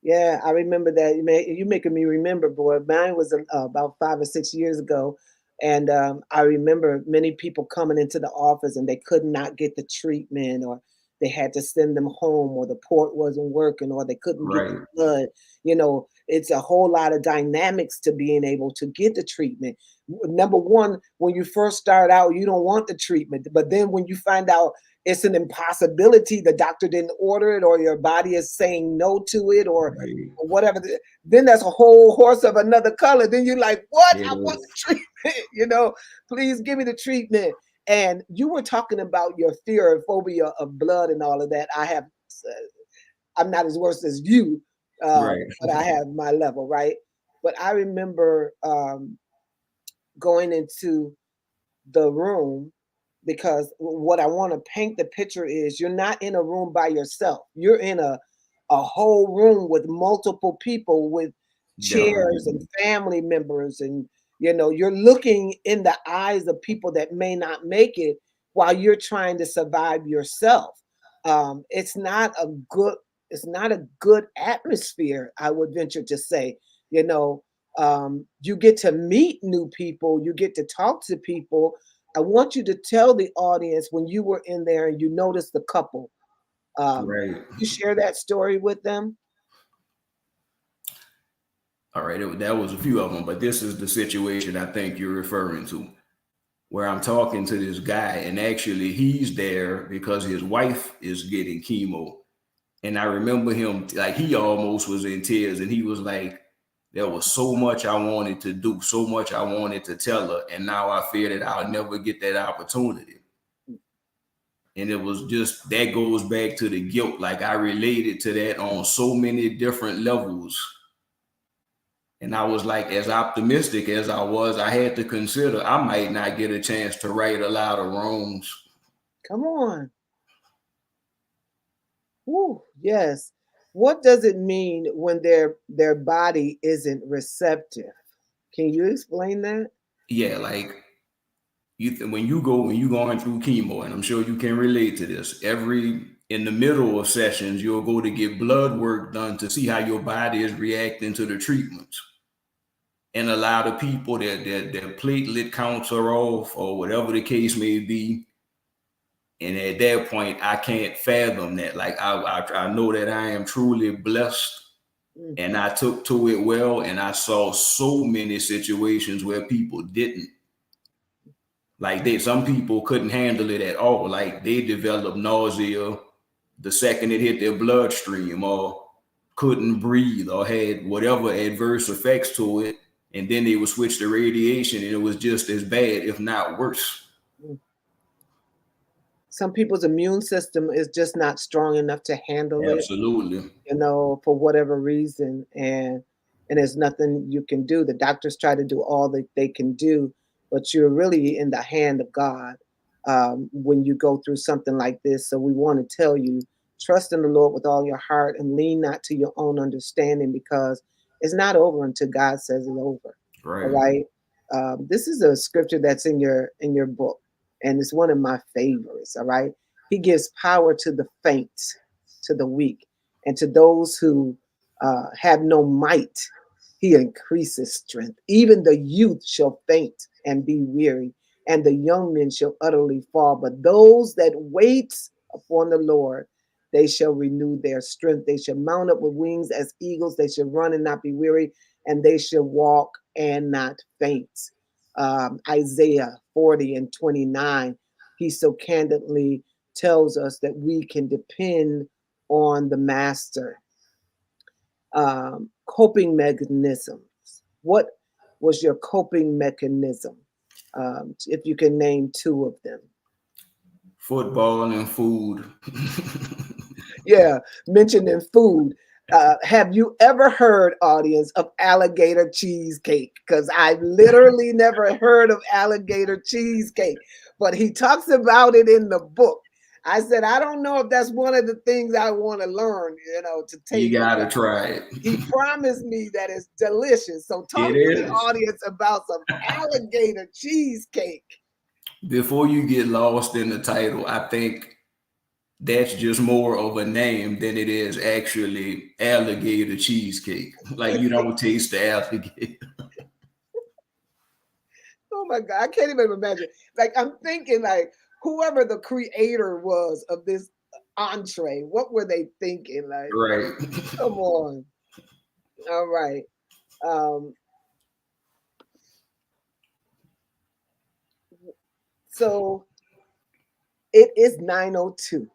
Yeah, I remember that. You making me remember, boy. Mine was about 5 or 6 years ago, and I remember many people coming into the office and they could not get the treatment, or they had to send them home, or the port wasn't working, or they couldn't get the Right. blood. You know, it's a whole lot of dynamics to being able to get the treatment. Number one, when you first start out, you don't want the treatment, but then when you find out it's an impossibility. The doctor didn't order it, or your body is saying no to it, Right. or whatever. Then that's a whole horse of another color. Then you're like, what? It I want the is. treatment. You know, please give me the treatment. And you were talking about your fear and phobia of blood and all of that. I'm not as worse as you, Right. but I have my level, right? But I remember going into the room because what I want to paint the picture is you're not in a room by yourself. You're in a whole room with multiple people with chairs and Definitely. family members and you know you're looking in the eyes of people that may not make it while you're trying to survive yourself. It's not a good it's not a good atmosphere, I would venture to say. You know, you get to meet new people, you get to talk to people. I want you to tell the audience when you were in there and you noticed the couple. Right. You share that story with them. All right. That was a few of them, but this is the situation I think you're referring to, where I'm talking to this guy, and actually he's there because his wife is getting chemo. And I remember him, like, he almost was in tears, and he was like, there was so much I wanted to do, so much I wanted to tell her, and now I fear that I'll never get that opportunity. And it was just that goes back to the guilt. Like I related to that on so many different levels. And I was like, as optimistic as I was, I had to consider I might not get a chance to right a lot of wrongs. Come on. Woo, yes. What does it mean when their body isn't receptive? Can you explain that? Yeah, like when you going through chemo, and I'm sure you can relate to this. Every in the middle of sessions, you'll go to get blood work done to see how your body is reacting to the treatments. And a lot of people their platelet counts are off or whatever the case may be. And at that point, I can't fathom that. Like I know that I am truly blessed, Mm, and I took to it well. And I saw so many situations where people didn't. Like some people couldn't handle it at all. Like they developed nausea the second it hit their bloodstream, or couldn't breathe, or had whatever adverse effects to it. And then they would switch to radiation, and it was just as bad, if not worse. mm. Some people's immune system is just not strong enough to handle it, Absolutely. you know, for whatever reason, and there's nothing you can do. The doctors try to do all that they can do, but you're really in the hand of God when you go through something like this. So we want to tell you, trust in the Lord with all your heart and lean not to your own understanding, because It's not over until God says it's over. All Right. right. This is a scripture that's in your book, and it's one of my favorites. All right. He gives power to the faint, to the weak, and to those who have no might. He increases strength. Even the youth shall faint and be weary, and the young men shall utterly fall. But those that wait upon the Lord, they shall renew their strength. They shall mount up with wings as eagles. They shall run and not be weary, and they shall walk and not faint. Isaiah 40 and 29, he so candidly tells us that we can depend on the master. Coping mechanisms. What was your coping mechanism? If you can name two of them. Football and food. Yeah, mentioning food. Have you ever heard, audience, of alligator cheesecake? Because I've literally never heard of alligator cheesecake, but he talks about it in the book. I said, I don't know if that's one of the things I want to learn, to You taste. gotta try it. He promised me that it's delicious. So It talk to the is. audience about some alligator cheesecake. Before you get lost in the title, I think that's just more of a name than it is actually alligator cheesecake. Like you don't taste the alligator. Oh my God, I can't even imagine. Like I'm thinking like whoever the creator was of this entree, what were they thinking? Like, Right. come on. All right. Um, so it is 9:02.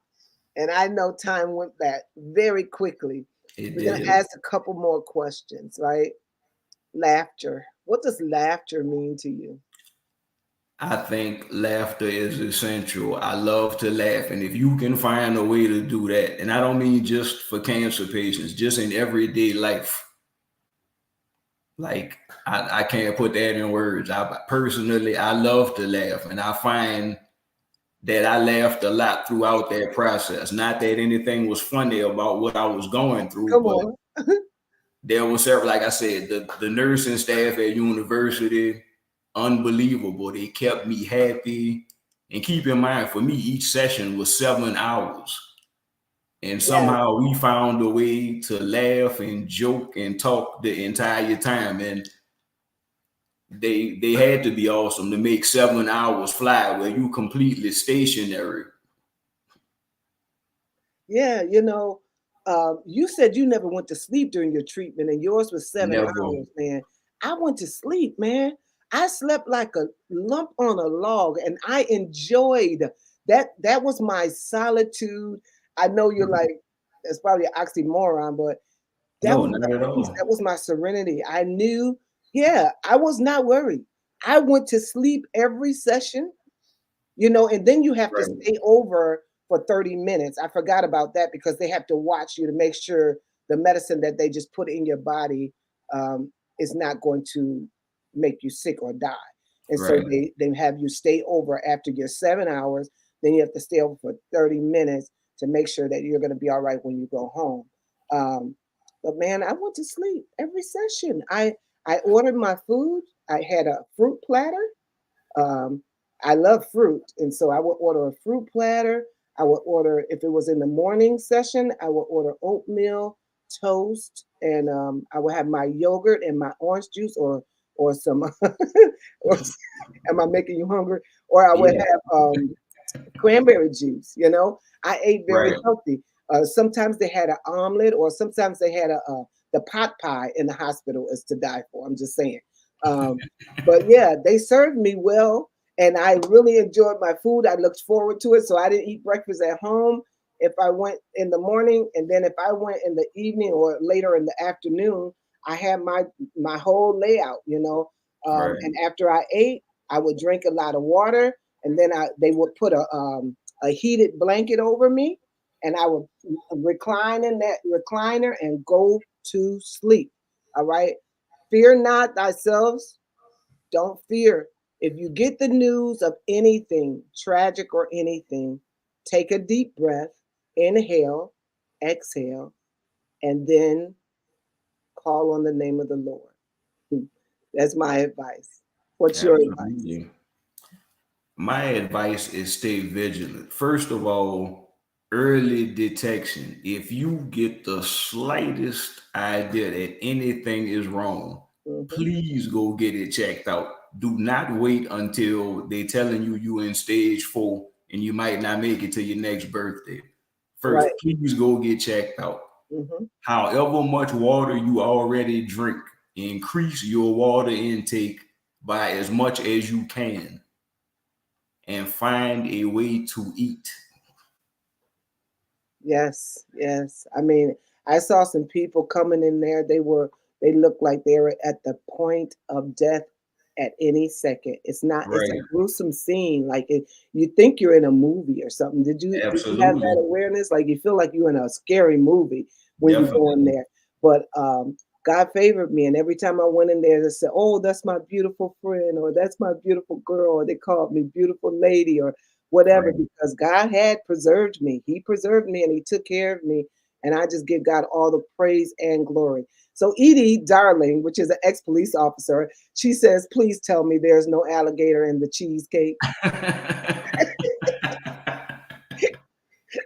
And I know time went back very quickly. It We're gonna did. ask a couple more questions, right? Laughter. What does laughter mean to you? I think laughter is essential. I love to laugh. And if you can find a way to do that, and I don't mean just for cancer patients, just in everyday life, like I can't put that in words. I love to laugh, and I find that I laughed a lot throughout that process. Not that anything was funny about what I was going through, Come but on. there was several, like I said, the nursing staff at university, unbelievable. They kept me happy. And keep in mind, for me, each session was 7 hours. And Yes. somehow we found a way to laugh and joke and talk the entire time. And they had to be awesome to make 7 hours fly where you completely stationary. Yeah, you said you never went to sleep during your treatment, and yours was 7 hours, Never. man. I went to sleep, man. I slept like a lump on a log, and I enjoyed that. That was my solitude. I know you're like, it's probably an oxymoron, but that No, was not my at peace. all. That was my serenity. I knew, yeah, I was not worried. I went to sleep every session, and then you have to Right. stay over for 30 minutes. I forgot about that because they have to watch you to make sure the medicine that they just put in your body is not going to make you sick or die. And so Right. they have you stay over after your 7 hours. Then you have to stay over for 30 minutes to make sure that you're going to be all right when you go home. Um, but man, I went to sleep every session. I ordered my food. I had a fruit platter. Um, I love fruit, and so I would order a fruit platter. I would order, if it was in the morning session, I would order oatmeal, toast, and I would have my yogurt and my orange juice, or some. or, am I making you hungry? Or I would Yeah. have cranberry juice. I ate very Right. healthy. Sometimes they had an omelet, or sometimes they had the pot pie in the hospital is to die for. I'm just saying. Um, but yeah, they served me well, and I really enjoyed my food. I looked forward to it, so I didn't eat breakfast at home. If I went in the morning, and then if I went in the evening or later in the afternoon, I had my whole layout. Right. And after I ate, I would drink a lot of water, and then they would put a heated blanket over me, and I would recline in that recliner and go to sleep. All right. Fear not thyself. Don't fear. If you get the news of anything tragic or anything, take a deep breath, inhale, exhale, and then Call on the name of the Lord. Hmm. That's my advice. What's your advice? Absolutely. My advice is stay vigilant. First of all, early detection. If you get the slightest idea that anything is wrong, Hmm. please go get it checked out. Do not wait until they telling you in stage 4 and you might not make it to your next birthday. First, Right. please go get checked out. Hmm. However much water you already drink, increase your water intake by as much as you can and find a way to eat. Yes, yes. I mean, I saw some people coming in there. They looked like they were at the point of death at any second. It's a Right. gruesome scene. Like you think you're in a movie or something. Did you have that Absolutely. awareness? Like you feel like you're in a scary movie when you go in Definitely. there. But God favored me, and every time I went in there, they said, "Oh, that's my beautiful friend," or "That's my beautiful girl," or they called me beautiful lady, or whatever, Right. because God had preserved me. He preserved me and He took care of me. And I just give God all the praise and glory. So Edie Darling, which is an ex-police officer, she says, please tell me there's no alligator in the cheesecake.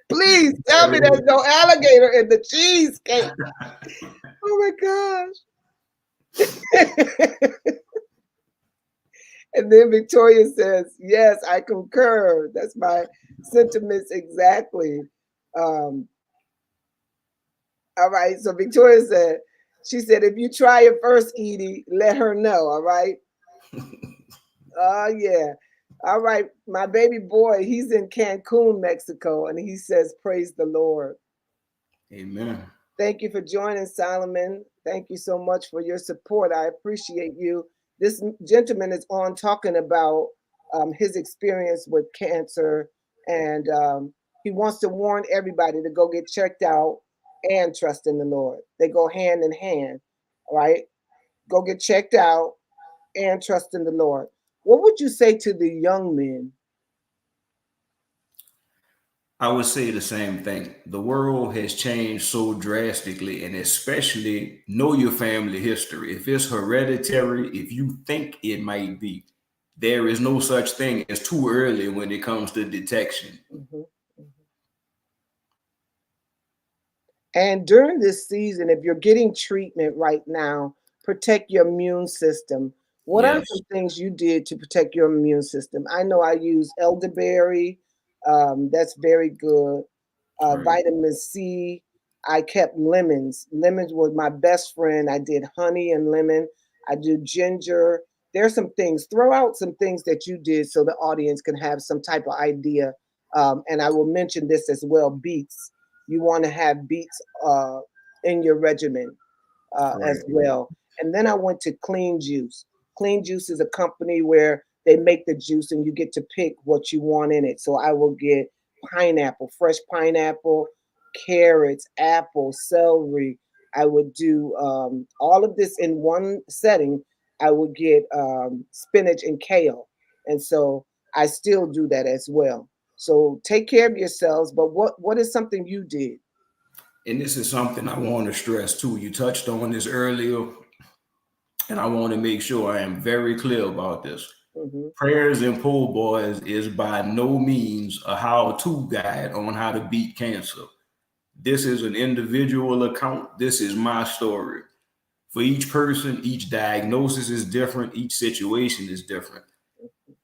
Please tell me there's no alligator in the cheesecake. Oh my gosh. And then Victoria says, yes, I concur. That's my sentiments exactly. Um, All right. So Victoria said, she said, if you try it first, Edie, let her know. All right. Oh, yeah. All right. My baby boy, he's in Cancun, Mexico, and he says, praise the Lord. Amen. Thank you for joining, Solomon. Thank you so much for your support. I appreciate you. This gentleman is on talking about his experience with cancer, and he wants to warn everybody to go get checked out and trust in the Lord. They go hand in hand, right? Go get checked out and trust in the Lord. What would you say to the young men? I would say the same thing. The world has changed so drastically, and especially know your family history. If it's hereditary, if you think it might be, there is no such thing as too early when it comes to detection. Mhm. And during this season, if you're getting treatment right now, protect your immune system. What are Yes. some things you did to protect your immune system? I know I use elderberry. That's very good. Right. Vitamin C. I kept lemons. Lemons was my best friend. I did honey and lemon. I do ginger. There's some things. Throw out some things that you did so the audience can have some type of idea. And I will mention this as well. Beets. You want to have beets in your regimen as Right. well. And then I went to Clean Juice. Clean Juice is a company where they make the juice and you get to pick what you want in it. So I will get pineapple, fresh pineapple, carrots, apple, celery. I would do all of this in one setting. I would get spinach and kale. And so I still do that as well. So take care of yourselves. But what is something you did? And this is something I want to stress too. You touched on this earlier, and I want to make sure I am very clear about this. Hmm. Prayers and Pool Boys is by no means a how to guide on how to beat cancer. This is an individual account. This is my story. For each person, each diagnosis is different, each situation is different.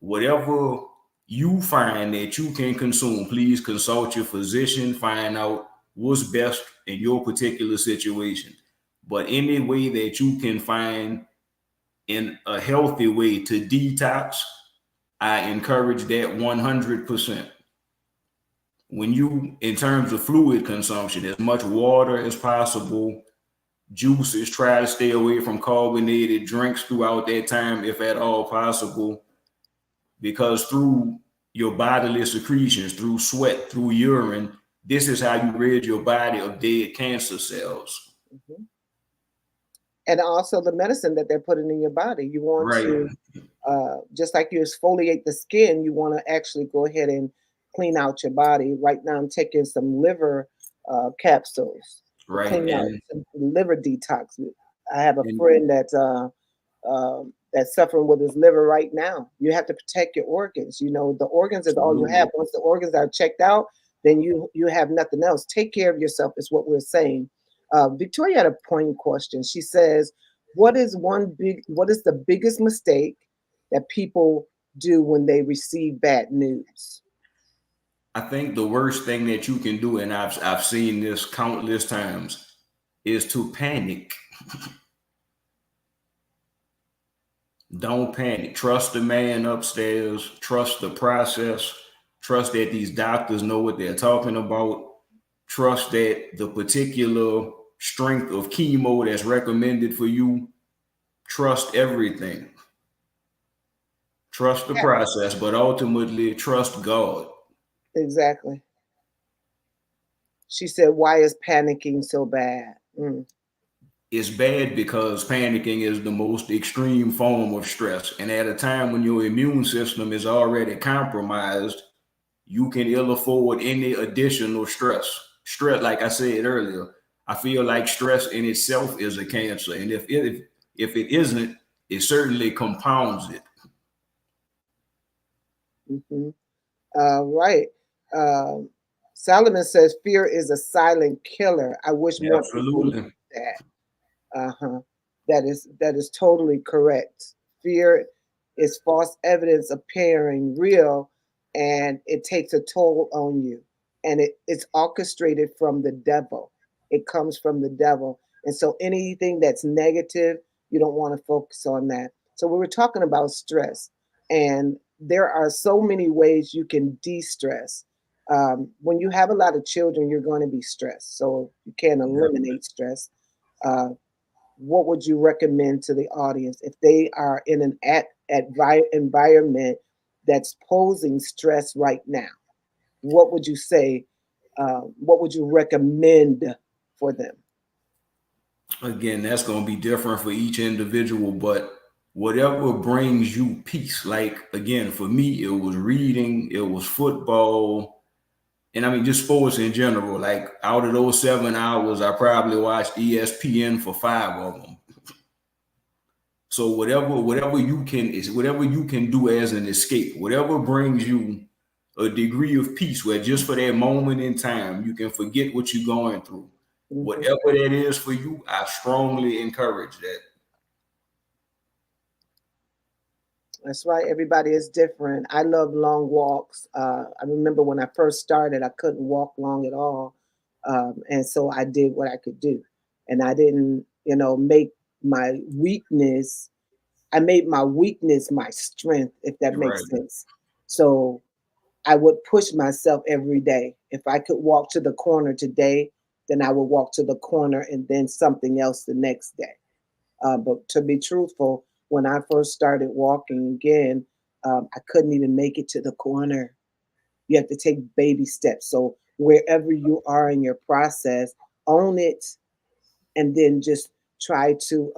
Whatever you find that you can consume, please consult your physician, find out what's best in your particular situation. But any way that you can find in a healthy way to detox, I encourage that 100%. When you, in terms of fluid consumption, as much water as possible, juices, try to stay away from carbonated drinks throughout that time, if at all possible, because through your bodily secretions, through sweat, through urine, this is how you rid your body of dead cancer cells. Hmm. And also the medicine that they're putting in your body. You want Right, to, just like you exfoliate the skin, you want to actually go ahead and clean out your body. Right now, I'm taking some liver capsules to right. clean out And some liver detox. I have a And friend that's suffering with his liver right now. You have to protect your organs. You know, the organs is all you have. absolutely. Once the organs are checked out, then you have nothing else. Take care of yourself is what we're saying. Victoria had a point question. She says, what is the biggest mistake that people do when they receive bad news?" I think the worst thing that you can do, and I've seen this countless times, is to panic. Don't panic. Trust the man upstairs. Trust the process. Trust that these doctors know what they're talking about. Trust that the particular strength of chemo that's recommended for you. Trust everything. Trust the Yeah, process, but ultimately trust God. exactly. She said, "Why is panicking so bad?" Mm, It's bad because panicking is the most extreme form of stress. And at a time when your immune system is already compromised, you can ill afford any additional stress. Stress, like I said earlier, I feel like stress in itself is a cancer. And if it isn't, it certainly compounds it. mhm. Right. Um, Solomon says fear is a silent killer. I wish more people knew Absolutely. that. Uh-huh. That is totally correct. Fear is false evidence appearing real, and it takes a toll on you. And it's orchestrated from the devil. It comes from the devil. And so anything that's negative, you don't want to focus on that. So we were talking about stress, and there are so many ways you can de-stress. When you have a lot of children, you're going to be stressed. So you can't eliminate stress. Uh, what would you recommend to the audience if they are in an environment that's posing stress right now? What would you say? What would you recommend for them? Again, that's going to be different for each individual, but whatever brings you peace. Like, again, for me, it was reading, it was football, and I mean, just sports in general. Like, out of those 7 hours, I probably watched ESPN for 5 of them. So whatever you can do as an escape, whatever brings you a degree of peace, where just for that moment in time you can forget what you're going through. Mhm. Whatever that is for you, I strongly encourage that. That's right. Everybody is different. I love long walks. I remember when I first started, I couldn't walk long at all. And so I did what I could do. And I didn't, make my weakness, I made my weakness my strength, if that Right. makes sense. So I would push myself every day. If I could walk to the corner today, then I would walk to the corner and then something else the next day. But to be truthful, when I first started walking again, I couldn't even make it to the corner. You have to take baby steps. So wherever you are in your process, own it, and then just try to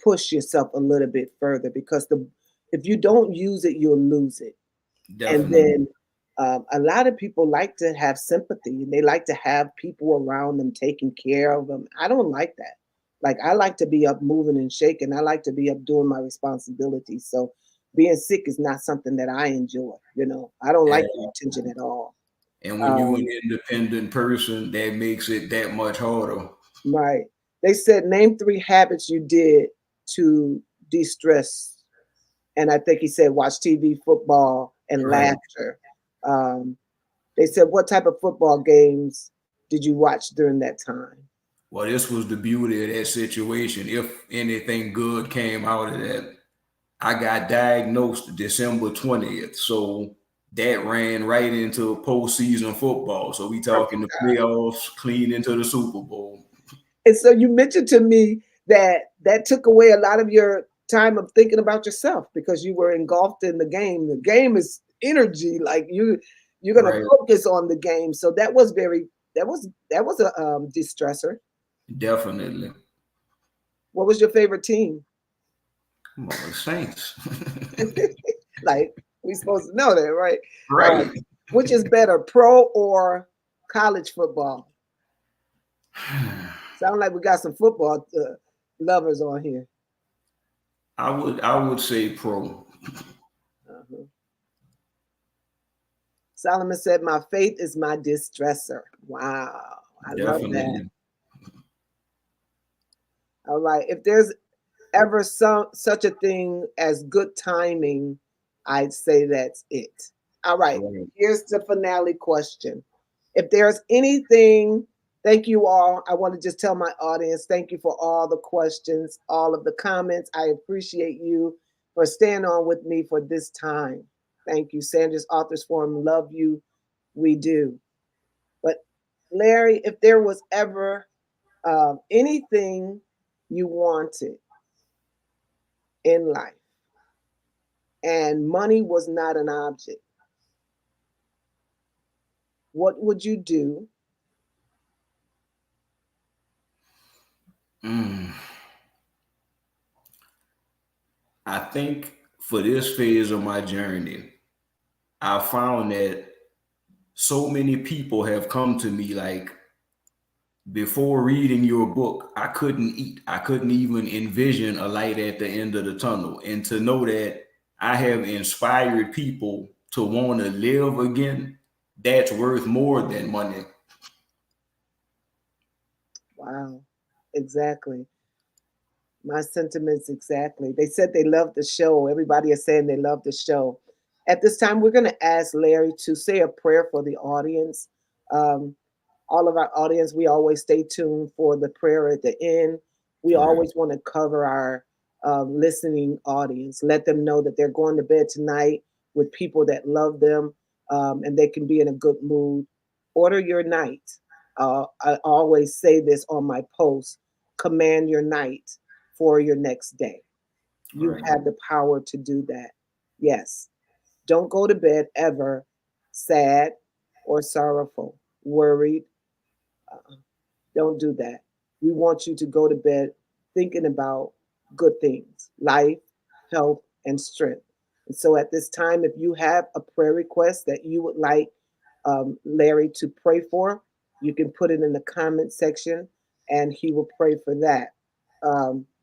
push yourself a little bit further, because the if you don't use it, you'll lose it. And Definitely. then a lot of people like to have sympathy, and they like to have people around them taking care of them. I don't like that. Like, I like to be up moving and shaking. I like to be up doing my responsibilities. So being sick is not something that I enjoy. I don't like the And, attention at all. and when you're an Um, independent person, that makes it that much harder. right. They said name 3 habits you did to de-stress, and I think he said watch TV, football, and Right. laughter. Um, they said, what type of football games did you watch during that time? Well, this was the beauty of that situation. If anything good came out of that, I got diagnosed December 20th. So that ran right into postseason football. So we Oh, talking the playoffs, clean into the Super Bowl. and so you mentioned to me that took away a lot of your time of thinking about yourself, because you were engulfed in the game. The game is energy, like you're going to Right. focus on the game. So that was a distressor. Definitely. What was your favorite team? Come on, Saints. Like, we supposed to know that, right? Right. Which is better, pro or college football? Sound like we got some football lovers on here. I would say pro. Uh-huh. Solomon said, "My faith is my distresser." Wow, I love that. Definitely. All right. If there's ever such a thing as good timing, I'd say that's it. All right. Right. Here's the finale question. If there's anything, thank you all. I want to just tell my audience, thank you for all the questions, all of the comments. I appreciate you for staying on with me for this time. Thank you. Sandra's Authors Forum, love you. We do. But Larry, if there was ever anything you wanted in life and money was not an object, what would you do? Mm. I think for this phase of my journey, I found that so many people have come to me like, before reading your book, I couldn't eat. I couldn't even envision a light at the end of the tunnel. And to know that I have inspired people to want to live again, that's worth more than money. Wow, exactly. My sentiments exactly. They said they love the show. Everybody is saying they love the show. At this time, we're going to ask Larry to say a prayer for the audience. Um, all of our audience, we always stay tuned for the prayer at the end. We Right, always want to cover our listening audience, let them know that they're going to bed tonight with people that love them, and they can be in a good mood. Order your night. I always say this on my post: command your night for your next day. You right, have the power to do that. Yes. Don't go to bed ever sad or sorrowful, worried. Uh, don't do that. We want you to go to bed thinking about good things, life, health, and strength. And so at this time, if you have a prayer request that you would like Larry to pray for, you can put it in the comment section and he will pray for that.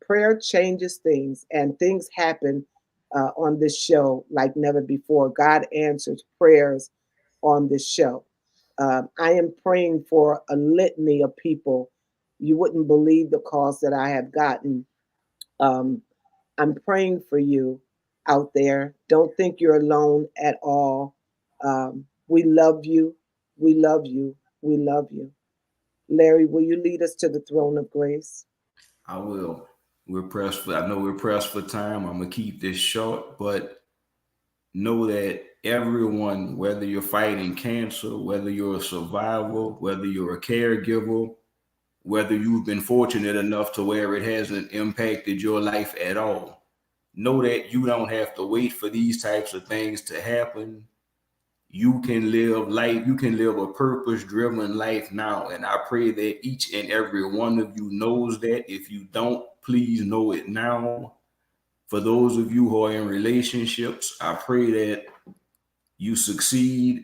Prayer changes things, and things happen on this show like never before. God answers prayers on this show. I am praying for a litany of people. You wouldn't believe the calls that I have gotten. Um, I'm praying for you out there. Don't think you're alone at all. We love you. We love you. We love you. Larry, will you lead us to the throne of grace? I will. We're pressed for, I know we're pressed for time. I'm gonna keep this short, but know that everyone, whether you're fighting cancer, whether you're a survivor, whether you're a caregiver, whether you've been fortunate enough to where it hasn't impacted your life at all, know that you don't have to wait for these types of things to happen. You can live life, you can live a purpose driven life now. And I pray that each and every one of you knows that. If you don't, please know it now. For those of you who are in relationships, I pray that you succeed.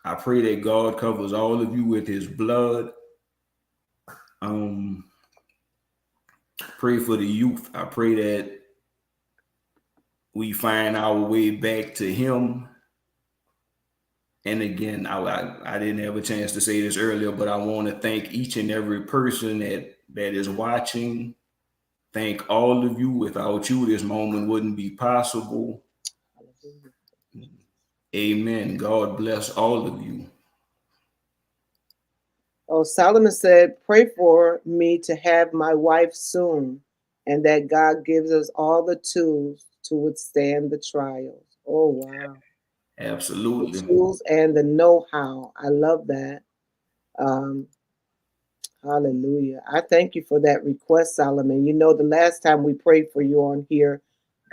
I pray that God covers all of you with his blood. Um, pray for the youth. I pray that we find our way back to him. And again, I didn't have a chance to say this earlier, but I want to thank each and every person that is watching. Thank all of you. Without you, this moment wouldn't be possible. Hallelujah. Amen. God bless all of you. Oh, Solomon said, pray for me to have my wife soon, and that God gives us all the tools to withstand the trials. Oh, wow. The Absolutely. tools and the know how. I love that. Um, Hallelujah. I thank you for that request, Solomon. You know, the last time we prayed for you on here,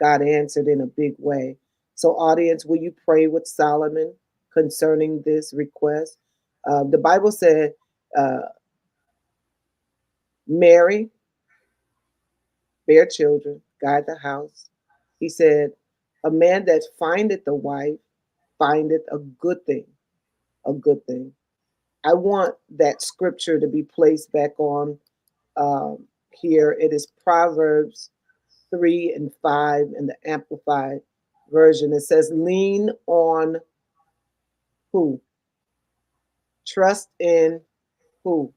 God answered in a big way. So, audience, will you pray with Solomon concerning this request? The Bible said, uh, Mary, bear children, guide the house. He said, a man that findeth a wife findeth a good thing, a good thing. I want that scripture to be placed back on here. It is Proverbs 3 and 5 in the Amplified version. It says, lean on who? Trust in who?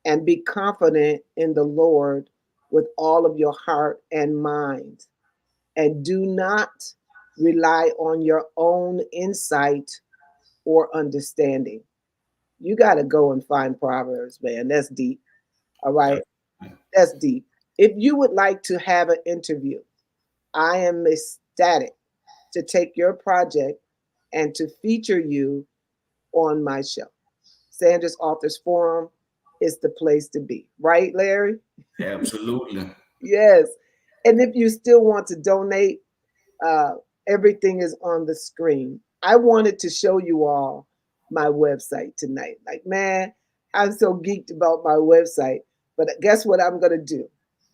And be confident in the Lord with all of your heart and mind. And do not rely on your own insight or understanding. You got to go and find Proverbs, man. That's deep. All right. That's deep. If you would like to have an interview, I am ecstatic to take your project and to feature you on my show. Sandra's Authors Forum is the place to be. Right, Larry? Absolutely. Yes. And if you still want to donate, uh, everything is on the screen. I wanted to show you all my website tonight. Like, man, I'm so geeked about my website. But guess what I'm going to do?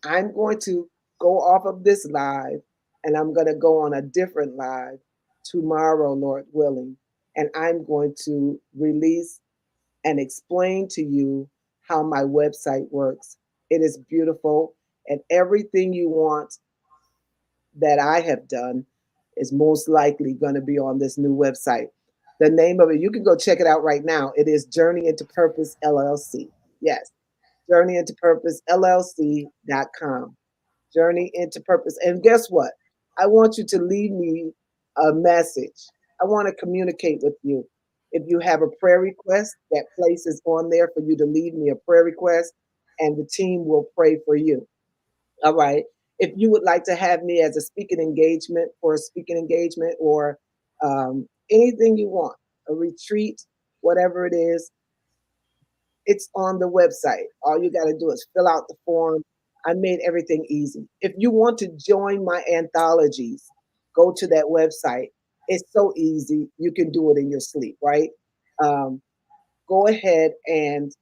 I'm going to go off of this live and I'm going to go on a different live tomorrow, Lord willing. And I'm going to release and explain to you how my website works. It is beautiful, and everything you want that I have done is most likely going to be on this new website. The name of it, you can go check it out right now. It is Journey into Purpose LLC. Yes, Journey into Purpose LLC.com. Journey into Purpose. And guess what? I want you to leave me a message. I want to communicate with you. If you have a prayer request, that place is on there for you to leave me a prayer request, and the team will pray for you. All right. If you would like to have me as a speaking engagement for a speaking engagement or anything you want, a retreat, whatever it is, it's on the website. All you got to do is fill out the form. I made everything easy. If you want to join my anthologies, go to that website. It's so easy. You can do it in your sleep, right? Um, Go ahead and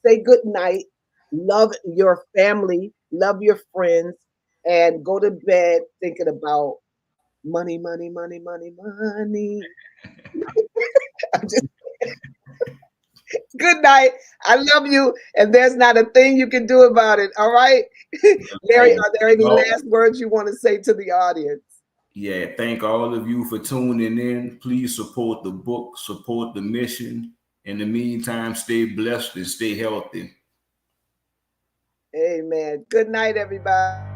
say good night. Love your family, love your friends, and go to bed thinking about money, money, money, money, money. I'm just good night. I love you, and there's not a thing you can do about it. All right, Larry. Hey, Are there any well, last words you want to say to the audience? yeah, thank all of you for tuning in. Please support the book, support the mission. In the meantime, stay blessed and stay healthy. Amen. Good night, everybody.